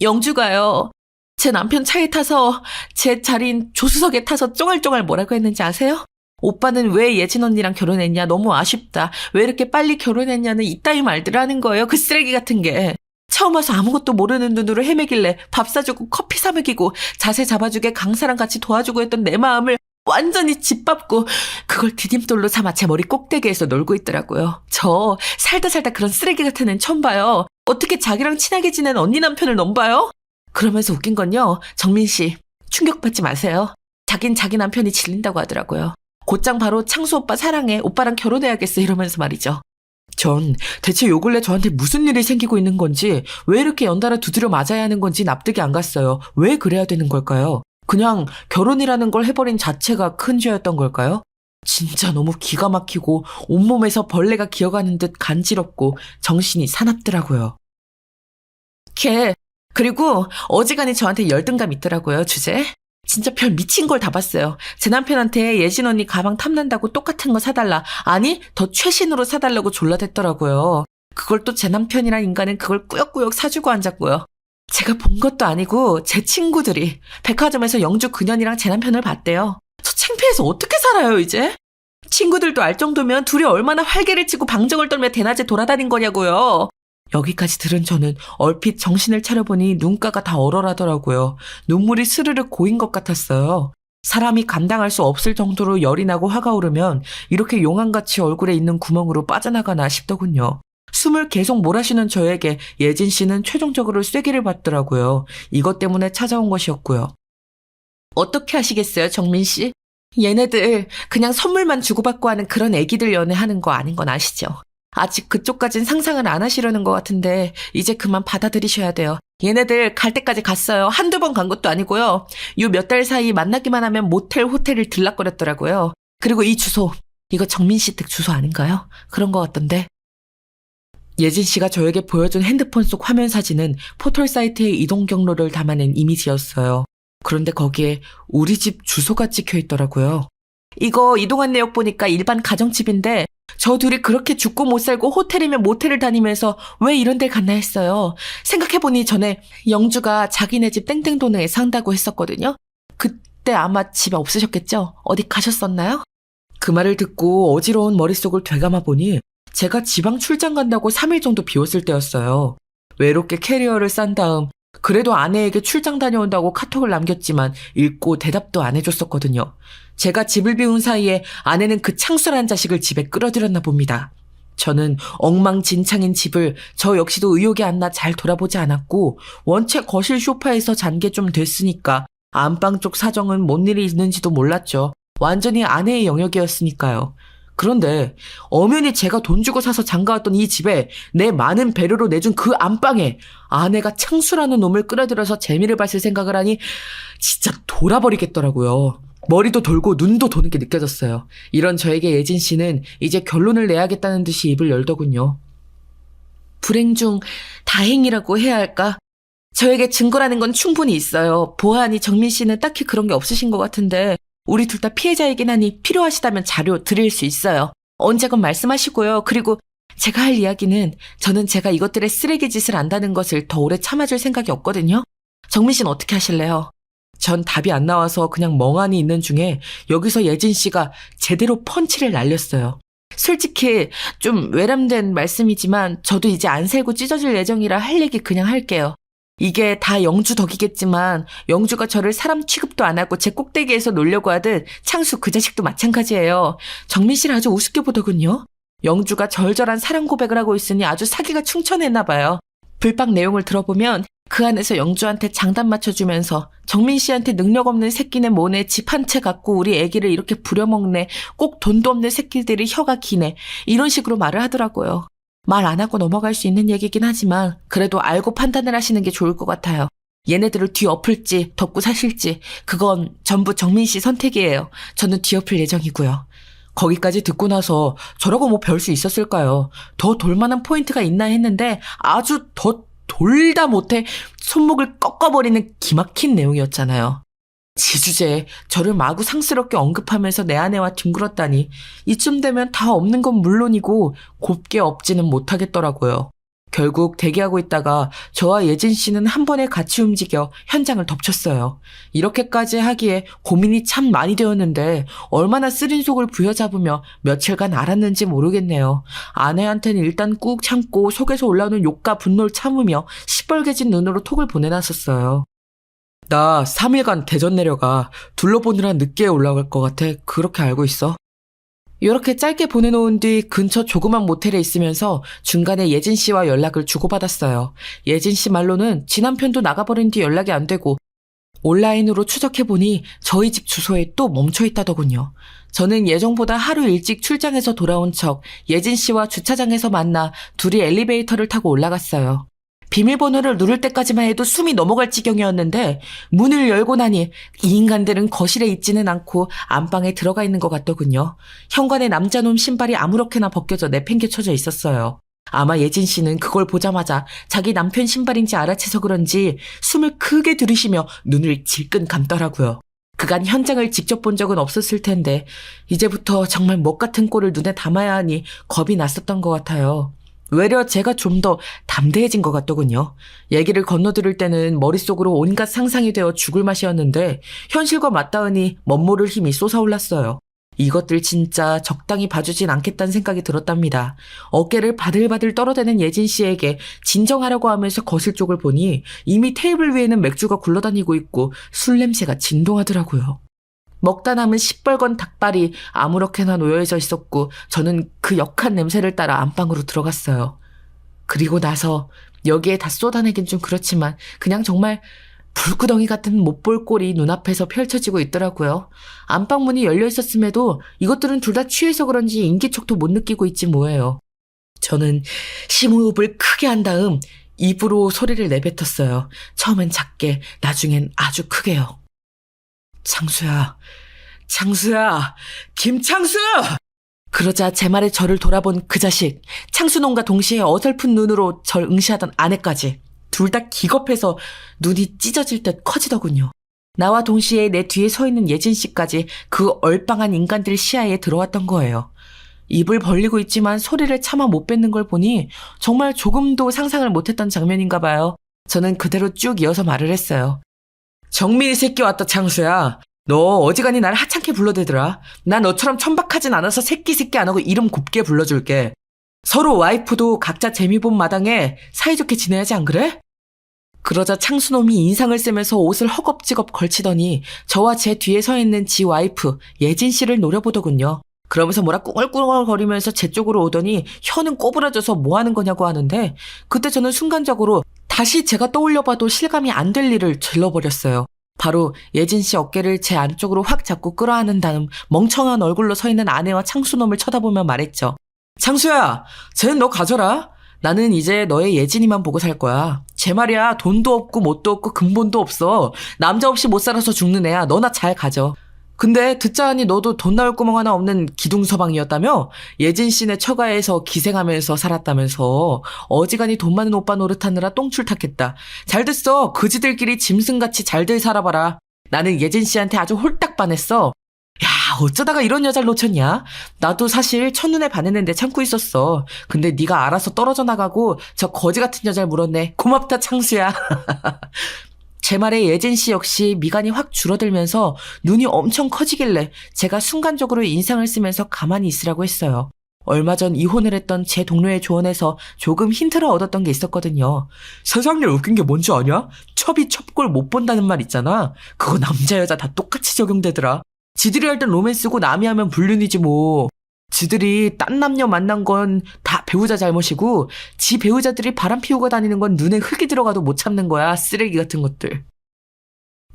영주가요. 제 남편 차에 타서 제 자리인 조수석에 타서 쫑알쫑알 뭐라고 했는지 아세요? 오빠는 왜 예진 언니랑 결혼했냐? 너무 아쉽다. 왜 이렇게 빨리 결혼했냐는 이따위 말들을 하는 거예요. 그 쓰레기 같은 게. 처음 와서 아무것도 모르는 눈으로 헤매길래 밥 사주고 커피 사 먹이고 자세 잡아주게 강사랑 같이 도와주고 했던 내 마음을 완전히 짓밟고 그걸 디딤돌로 삼아 제 머리 꼭대기에서 놀고 있더라고요. 저 살다 그런 쓰레기 같은 애는 처음 봐요. 어떻게 자기랑 친하게 지낸 언니 남편을 넘봐요? 그러면서 웃긴 건요. 정민 씨 충격받지 마세요. 자긴 자기 남편이 질린다고 하더라고요. 곧장 바로 창수 오빠 사랑해. 오빠랑 결혼해야겠어. 이러면서 말이죠. 전 대체 요 근래 저한테 무슨 일이 생기고 있는 건지 왜 이렇게 연달아 두드려 맞아야 하는 건지 납득이 안 갔어요. 왜 그래야 되는 걸까요? 그냥 결혼이라는 걸 해버린 자체가 큰 죄였던 걸까요? 진짜 너무 기가 막히고 온몸에서 벌레가 기어가는 듯 간지럽고 정신이 사납더라고요. 그리고 어지간히 저한테 열등감 있더라고요. 주제. 진짜 별 미친 걸 다 봤어요. 제 남편한테 예진 언니 가방 탐난다고 똑같은 거 사달라. 아니 더 최신으로 사달라고 졸라댔더라고요. 그걸 또 제 남편이란 인간은 그걸 꾸역꾸역 사주고 앉았고요. 제가 본 것도 아니고 제 친구들이 백화점에서 영주 그년이랑 제 남편을 봤대요. 저 창피해서 어떻게 살아요 이제? 친구들도 알 정도면 둘이 얼마나 활개를 치고 방정을 떨며 대낮에 돌아다닌 거냐고요. 여기까지 들은 저는 얼핏 정신을 차려보니 눈가가 다 얼얼하더라고요. 눈물이 스르륵 고인 것 같았어요. 사람이 감당할 수 없을 정도로 열이 나고 화가 오르면 이렇게 용암같이 얼굴에 있는 구멍으로 빠져나가나 싶더군요. 숨을 계속 몰아쉬는 저에게 예진 씨는 최종적으로 쐐기를 받더라고요. 이것 때문에 찾아온 것이었고요. 어떻게 하시겠어요, 정민 씨? 얘네들 그냥 선물만 주고받고 하는 그런 애기들 연애하는 거 아닌 건 아시죠? 아직 그쪽까진 상상을 안 하시려는 것 같은데 이제 그만 받아들이셔야 돼요. 얘네들 갈 때까지 갔어요. 한두 번 간 것도 아니고요. 요 몇 달 사이 만나기만 하면 모텔, 호텔을 들락거렸더라고요. 그리고 이 주소, 이거 정민 씨 댁 주소 아닌가요? 그런 것 같던데. 예진 씨가 저에게 보여준 핸드폰 속 화면 사진은 포털 사이트의 이동 경로를 담아낸 이미지였어요. 그런데 거기에 우리 집 주소가 찍혀 있더라고요. 이거 이동한 내역 보니까 일반 가정집인데 저 둘이 그렇게 죽고 못 살고 호텔이면 모텔을 다니면서 왜 이런 데 갔나 했어요. 생각해보니 전에 영주가 자기네 집 땡땡동네에 산다고 했었거든요. 그때 아마 집에 없으셨겠죠? 어디 가셨었나요? 그 말을 듣고 어지러운 머릿속을 되감아 보니 제가 지방 출장 간다고 3일 정도 비웠을 때였어요. 외롭게 캐리어를 싼 다음 그래도 아내에게 출장 다녀온다고 카톡을 남겼지만 읽고 대답도 안 해줬었거든요. 제가 집을 비운 사이에 아내는 그 창술한 자식을 집에 끌어들였나 봅니다. 저는 엉망진창인 집을 저 역시도 의욕이 안 나 잘 돌아보지 않았고 원체 거실 소파에서 잔 게 좀 됐으니까 안방 쪽 사정은 뭔 일이 있는지도 몰랐죠. 완전히 아내의 영역이었으니까요. 그런데 엄연히 제가 돈 주고 사서 장가왔던 이 집에 내 많은 배려로 내준 그 안방에 아내가 창수라는 놈을 끌어들여서 재미를 봤을 생각을 하니 진짜 돌아버리겠더라고요. 머리도 돌고 눈도 도는 게 느껴졌어요. 이런 저에게 예진 씨는 이제 결론을 내야겠다는 듯이 입을 열더군요. 불행 중 다행이라고 해야 할까? 저에게 증거라는 건 충분히 있어요. 보아하니 정민 씨는 딱히 그런 게 없으신 것 같은데 우리 둘 다 피해자이긴 하니 필요하시다면 자료 드릴 수 있어요. 언제건 말씀하시고요. 그리고 제가 할 이야기는 저는 제가 이것들의 쓰레기 짓을 안다는 것을 더 오래 참아줄 생각이 없거든요. 정민 씨는 어떻게 하실래요? 전 답이 안 나와서 그냥 멍하니 있는 중에 여기서 예진 씨가 제대로 펀치를 날렸어요. 솔직히 좀 외람된 말씀이지만 저도 이제 안 살고 찢어질 예정이라 할 얘기 그냥 할게요. 이게 다 영주 덕이겠지만 영주가 저를 사람 취급도 안 하고 제 꼭대기에서 놀려고 하듯 창수 그 자식도 마찬가지예요. 정민 씨를 아주 우습게 보더군요. 영주가 절절한 사랑 고백을 하고 있으니 아주 사기가 충천했나 봐요. 불빵 내용을 들어보면 그 안에서 영주한테 장단 맞춰주면서 정민 씨한테 능력 없는 새끼네 뭐네 집 한 채 갖고 우리 애기를 이렇게 부려먹네 꼭 돈도 없는 새끼들이 혀가 기네 이런 식으로 말을 하더라고요. 말 안 하고 넘어갈 수 있는 얘기긴 하지만 그래도 알고 판단을 하시는 게 좋을 것 같아요. 얘네들을 뒤엎을지 덮고 사실지 그건 전부 정민 씨 선택이에요. 저는 뒤엎을 예정이고요. 거기까지 듣고 나서 저라고 뭐 별 수 있었을까요? 더 돌만한 포인트가 있나 했는데 아주 더 돌다 못해 손목을 꺾어버리는 기막힌 내용이었잖아요. 지주제에 저를 마구 상스럽게 언급하면서 내 아내와 뒹굴었다니 이쯤 되면 다 없는 건 물론이고 곱게 없지는 못하겠더라고요. 결국 대기하고 있다가 저와 예진 씨는 한 번에 같이 움직여 현장을 덮쳤어요. 이렇게까지 하기에 고민이 참 많이 되었는데 얼마나 쓰린 속을 부여잡으며 며칠간 알았는지 모르겠네요. 아내한테는 일단 꾹 참고 속에서 올라오는 욕과 분노를 참으며 시뻘개진 눈으로 톡을 보내놨었어요. 나 3일간 대전 내려가. 둘러보느라 늦게 올라갈 것 같아. 그렇게 알고 있어. 이렇게 짧게 보내놓은 뒤 근처 조그만 모텔에 있으면서 중간에 예진 씨와 연락을 주고받았어요. 예진 씨 말로는 지 남편도 나가버린 뒤 연락이 안 되고 온라인으로 추적해보니 저희 집 주소에 또 멈춰있다더군요. 저는 예정보다 하루 일찍 출장해서 돌아온 척 예진 씨와 주차장에서 만나 둘이 엘리베이터를 타고 올라갔어요. 비밀번호를 누를 때까지만 해도 숨이 넘어갈 지경이었는데 문을 열고 나니 이 인간들은 거실에 있지는 않고 안방에 들어가 있는 것 같더군요. 현관에 남자놈 신발이 아무렇게나 벗겨져 내팽개쳐져 있었어요. 아마 예진 씨는 그걸 보자마자 자기 남편 신발인지 알아채서 그런지 숨을 크게 들이쉬며 눈을 질끈 감더라고요. 그간 현장을 직접 본 적은 없었을 텐데 이제부터 정말 먹 같은 꼴을 눈에 담아야 하니 겁이 났었던 것 같아요. 외려 제가 좀 더 담대해진 것 같더군요. 얘기를 건너들을 때는 머릿속으로 온갖 상상이 되어 죽을 맛이었는데 현실과 맞닿으니 멋모를 힘이 솟아올랐어요. 이것들 진짜 적당히 봐주진 않겠다는 생각이 들었답니다. 어깨를 바들바들 떨어대는 예진 씨에게 진정하려고 하면서 거실 쪽을 보니 이미 테이블 위에는 맥주가 굴러다니고 있고 술 냄새가 진동하더라고요. 먹다 남은 시뻘건 닭발이 아무렇게나 놓여져 있었고 저는 그 역한 냄새를 따라 안방으로 들어갔어요. 그리고 나서 여기에 다 쏟아내긴 좀 그렇지만 그냥 정말 불구덩이 같은 못 볼 꼴이 눈앞에서 펼쳐지고 있더라고요. 안방 문이 열려 있었음에도 이것들은 둘 다 취해서 그런지 인기척도 못 느끼고 있지 뭐예요. 저는 심호흡을 크게 한 다음 입으로 소리를 내뱉었어요. 처음엔 작게, 나중엔 아주 크게요. 창수야, 김창수! 그러자 제 말에 저를 돌아본 그 자식, 창수놈과 동시에 어설픈 눈으로 절 응시하던 아내까지 둘 다 기겁해서 눈이 찢어질 듯 커지더군요. 나와 동시에 내 뒤에 서 있는 예진 씨까지 그 얼빵한 인간들 시야에 들어왔던 거예요. 입을 벌리고 있지만 소리를 차마 못 뱉는 걸 보니 정말 조금도 상상을 못했던 장면인가 봐요. 저는 그대로 쭉 이어서 말을 했어요. 정민이 새끼 왔다 창수야. 너 어지간히 날 하찮게 불러대더라. 난 너처럼 천박하진 않아서 새끼 안 하고 이름 곱게 불러줄게. 서로 와이프도 각자 재미 본 마당에 사이좋게 지내야지 안 그래? 그러자 창수놈이 인상을 쓰면서 옷을 허겁지겁 걸치더니 저와 제 뒤에 서 있는 지 와이프 예진 씨를 노려보더군요. 그러면서 뭐라 꿍얼꿍얼거리면서 제 쪽으로 오더니 혀는 꼬부라져서 뭐 하는 거냐고 하는데 그때 저는 순간적으로 다시 제가 떠올려봐도 실감이 안 될 일을 질러버렸어요. 바로 예진 씨 어깨를 제 안쪽으로 확 잡고 끌어안은 다음 멍청한 얼굴로 서 있는 아내와 창수놈을 쳐다보며 말했죠. 창수야, 쟤는 너 가져라. 나는 이제 너의 예진이만 보고 살 거야. 쟤 말이야 돈도 없고 뭣도 없고 근본도 없어. 남자 없이 못 살아서 죽는 애야. 너나 잘 가져. 근데 듣자 하니 너도 돈 나올 구멍 하나 없는 기둥서방이었다며? 예진 씨네 처가에서 기생하면서 살았다면서 어지간히 돈 많은 오빠 노릇하느라 똥줄 탔겠다. 잘 됐어. 그지들끼리 짐승같이 잘들 살아봐라. 나는 예진 씨한테 아주 홀딱 반했어. 야, 어쩌다가 이런 여자를 놓쳤냐? 나도 사실 첫눈에 반했는데 참고 있었어. 근데 네가 알아서 떨어져 나가고 저 거지 같은 여자를 물었네. 고맙다 창수야. 제 말에 예진 씨 역시 미간이 확 줄어들면서 눈이 엄청 커지길래 제가 순간적으로 인상을 쓰면서 가만히 있으라고 했어요. 얼마 전 이혼을 했던 제 동료의 조언에서 조금 힌트를 얻었던 게 있었거든요. 세상에 웃긴 게 뭔지 아냐? 첩이 첩골 못 본다는 말 있잖아. 그거 남자 여자 다 똑같이 적용되더라. 지들이 할 땐 로맨스고 남이 하면 불륜이지 뭐. 지들이 딴 남녀 만난 건 다 배우자 잘못이고 지 배우자들이 바람 피우고 다니는 건 눈에 흙이 들어가도 못 참는 거야. 쓰레기 같은 것들.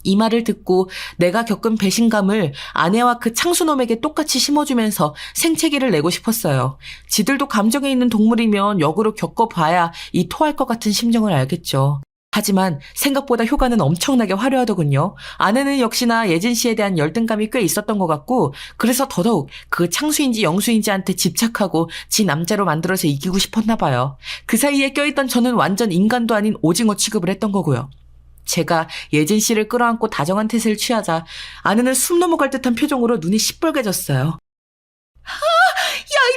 이 말을 듣고 내가 겪은 배신감을 아내와 그 창수놈에게 똑같이 심어주면서 생채기를 내고 싶었어요. 지들도 감정에 있는 동물이면 역으로 겪어봐야 이 토할 것 같은 심정을 알겠죠. 하지만 생각보다 효과는 엄청나게 화려하더군요. 아내는 역시나 예진 씨에 대한 열등감이 꽤 있었던 것 같고 그래서 더더욱 그 창수인지 영수인지한테 집착하고 지 남자로 만들어서 이기고 싶었나 봐요. 그 사이에 껴있던 저는 완전 인간도 아닌 오징어 취급을 했던 거고요. 제가 예진 씨를 끌어안고 다정한 태세를 취하자 아내는 숨 넘어갈 듯한 표정으로 눈이 시뻘개졌어요. 야,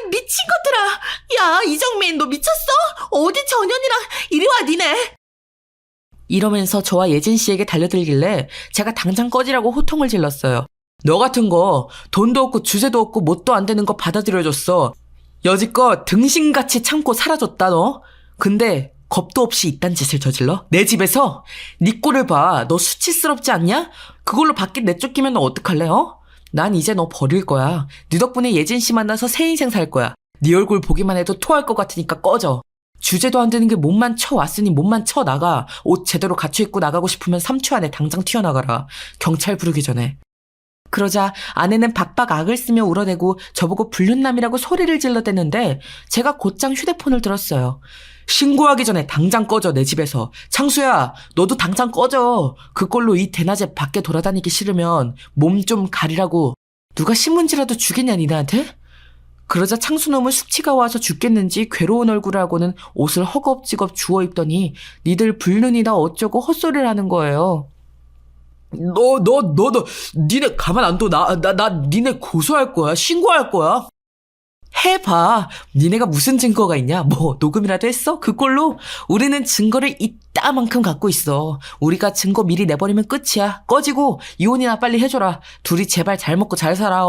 이 미친 것들아. 야, 이정민 너 미쳤어? 어디 전현이랑 이리 와 니네. 이러면서 저와 예진 씨에게 달려들길래 제가 당장 꺼지라고 호통을 질렀어요. 너 같은 거 돈도 없고 주제도 없고 뭣도 안 되는 거 받아들여줬어. 여지껏 등신같이 참고 살아줬다 너. 근데 겁도 없이 이딴 짓을 저질러? 내 집에서? 네 꼴을 봐. 너 수치스럽지 않냐? 그걸로 밖에 내쫓기면 너 어떡할래? 난 이제 너 버릴 거야. 네 덕분에 예진 씨 만나서 새 인생 살 거야. 네 얼굴 보기만 해도 토할 것 같으니까 꺼져. 주제도 안 되는 게 몸만 쳐왔으니 몸만 쳐나가. 옷 제대로 갖춰 입고 나가고 싶으면 3초 안에 당장 튀어나가라. 경찰 부르기 전에. 그러자 아내는 박박 악을 쓰며 울어대고 저보고 불륜남이라고 소리를 질러댔는데 제가 곧장 휴대폰을 들었어요. 신고하기 전에 당장 꺼져 내 집에서. 창수야 너도 당장 꺼져. 그걸로 이 대낮에 밖에 돌아다니기 싫으면 몸 좀 가리라고. 누가 신문지라도 주겠냐 니네한테? 그러자 창수놈은 숙취가 와서 죽겠는지 괴로운 얼굴하고는 옷을 허겁지겁 주워 입더니 니들 불륜이다 어쩌고 헛소리를 하는 거예요. 너 니네 가만 안 둬. 나 니네 고소할 거야. 신고할 거야. 해봐. 니네가 무슨 증거가 있냐? 뭐 녹음이라도 했어? 그꼴로 우리는 증거를 이따만큼 갖고 있어. 우리가 증거 미리 내버리면 끝이야. 꺼지고 이혼이나 빨리 해줘라. 둘이 제발 잘 먹고 잘 살아.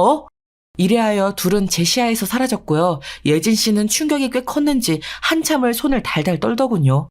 이래하여 둘은 제 시야에서 사라졌고요. 예진 씨는 충격이 꽤 컸는지 한참을 손을 달달 떨더군요.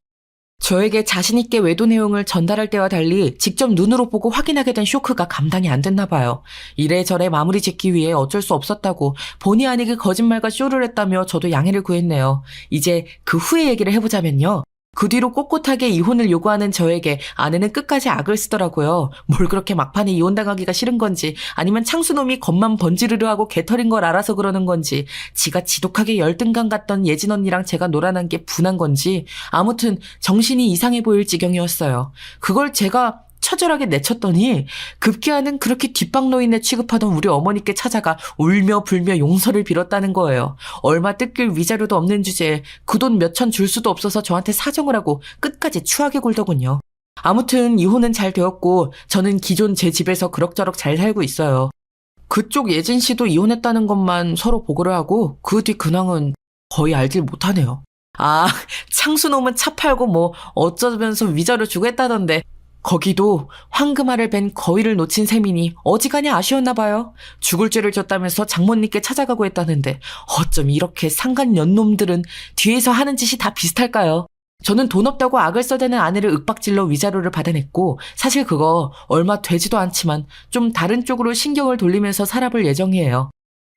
저에게 자신있게 외도 내용을 전달할 때와 달리 직접 눈으로 보고 확인하게 된 쇼크가 감당이 안 됐나 봐요. 이래저래 마무리 짓기 위해 어쩔 수 없었다고 본의 아니게 거짓말과 쇼를 했다며 저도 양해를 구했네요. 이제 그 후의 얘기를 해보자면요. 그 뒤로 꼿꼿하게 이혼을 요구하는 저에게 아내는 끝까지 악을 쓰더라고요. 뭘 그렇게 막판에 이혼당하기가 싫은 건지 아니면 창수놈이 겉만 번지르르 하고 개털인 걸 알아서 그러는 건지 지가 지독하게 열등감 갔던 예진 언니랑 제가 놀아난 게 분한 건지 아무튼 정신이 이상해 보일 지경이었어요. 그걸 제가 처절하게 내쳤더니 급기야는 그렇게 뒷방노인네 취급하던 우리 어머니께 찾아가 울며 불며 용서를 빌었다는 거예요. 얼마 뜯길 위자료도 없는 주제에 그 돈 몇천 줄 수도 없어서 저한테 사정을 하고 끝까지 추하게 굴더군요. 아무튼 이혼은 잘 되었고 저는 기존 제 집에서 그럭저럭 잘 살고 있어요. 그쪽 예진 씨도 이혼했다는 것만 서로 보고를 하고 그 뒤 근황은 거의 알질 못하네요. 아, 창수놈은 차 팔고 뭐 어쩌면서 위자료 주고 했다던데 거기도 황금알을 벤 거위를 놓친 셈이니 어지간히 아쉬웠나 봐요. 죽을 죄를 졌다면서 장모님께 찾아가고 했다는데 어쩜 이렇게 상간 년놈들은 뒤에서 하는 짓이 다 비슷할까요? 저는 돈 없다고 악을 써대는 아내를 윽박질러 위자료를 받아냈고 사실 그거 얼마 되지도 않지만 좀 다른 쪽으로 신경을 돌리면서 살아볼 예정이에요.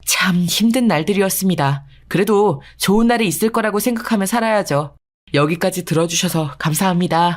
참 힘든 날들이었습니다. 그래도 좋은 날이 있을 거라고 생각하며 살아야죠. 여기까지 들어주셔서 감사합니다.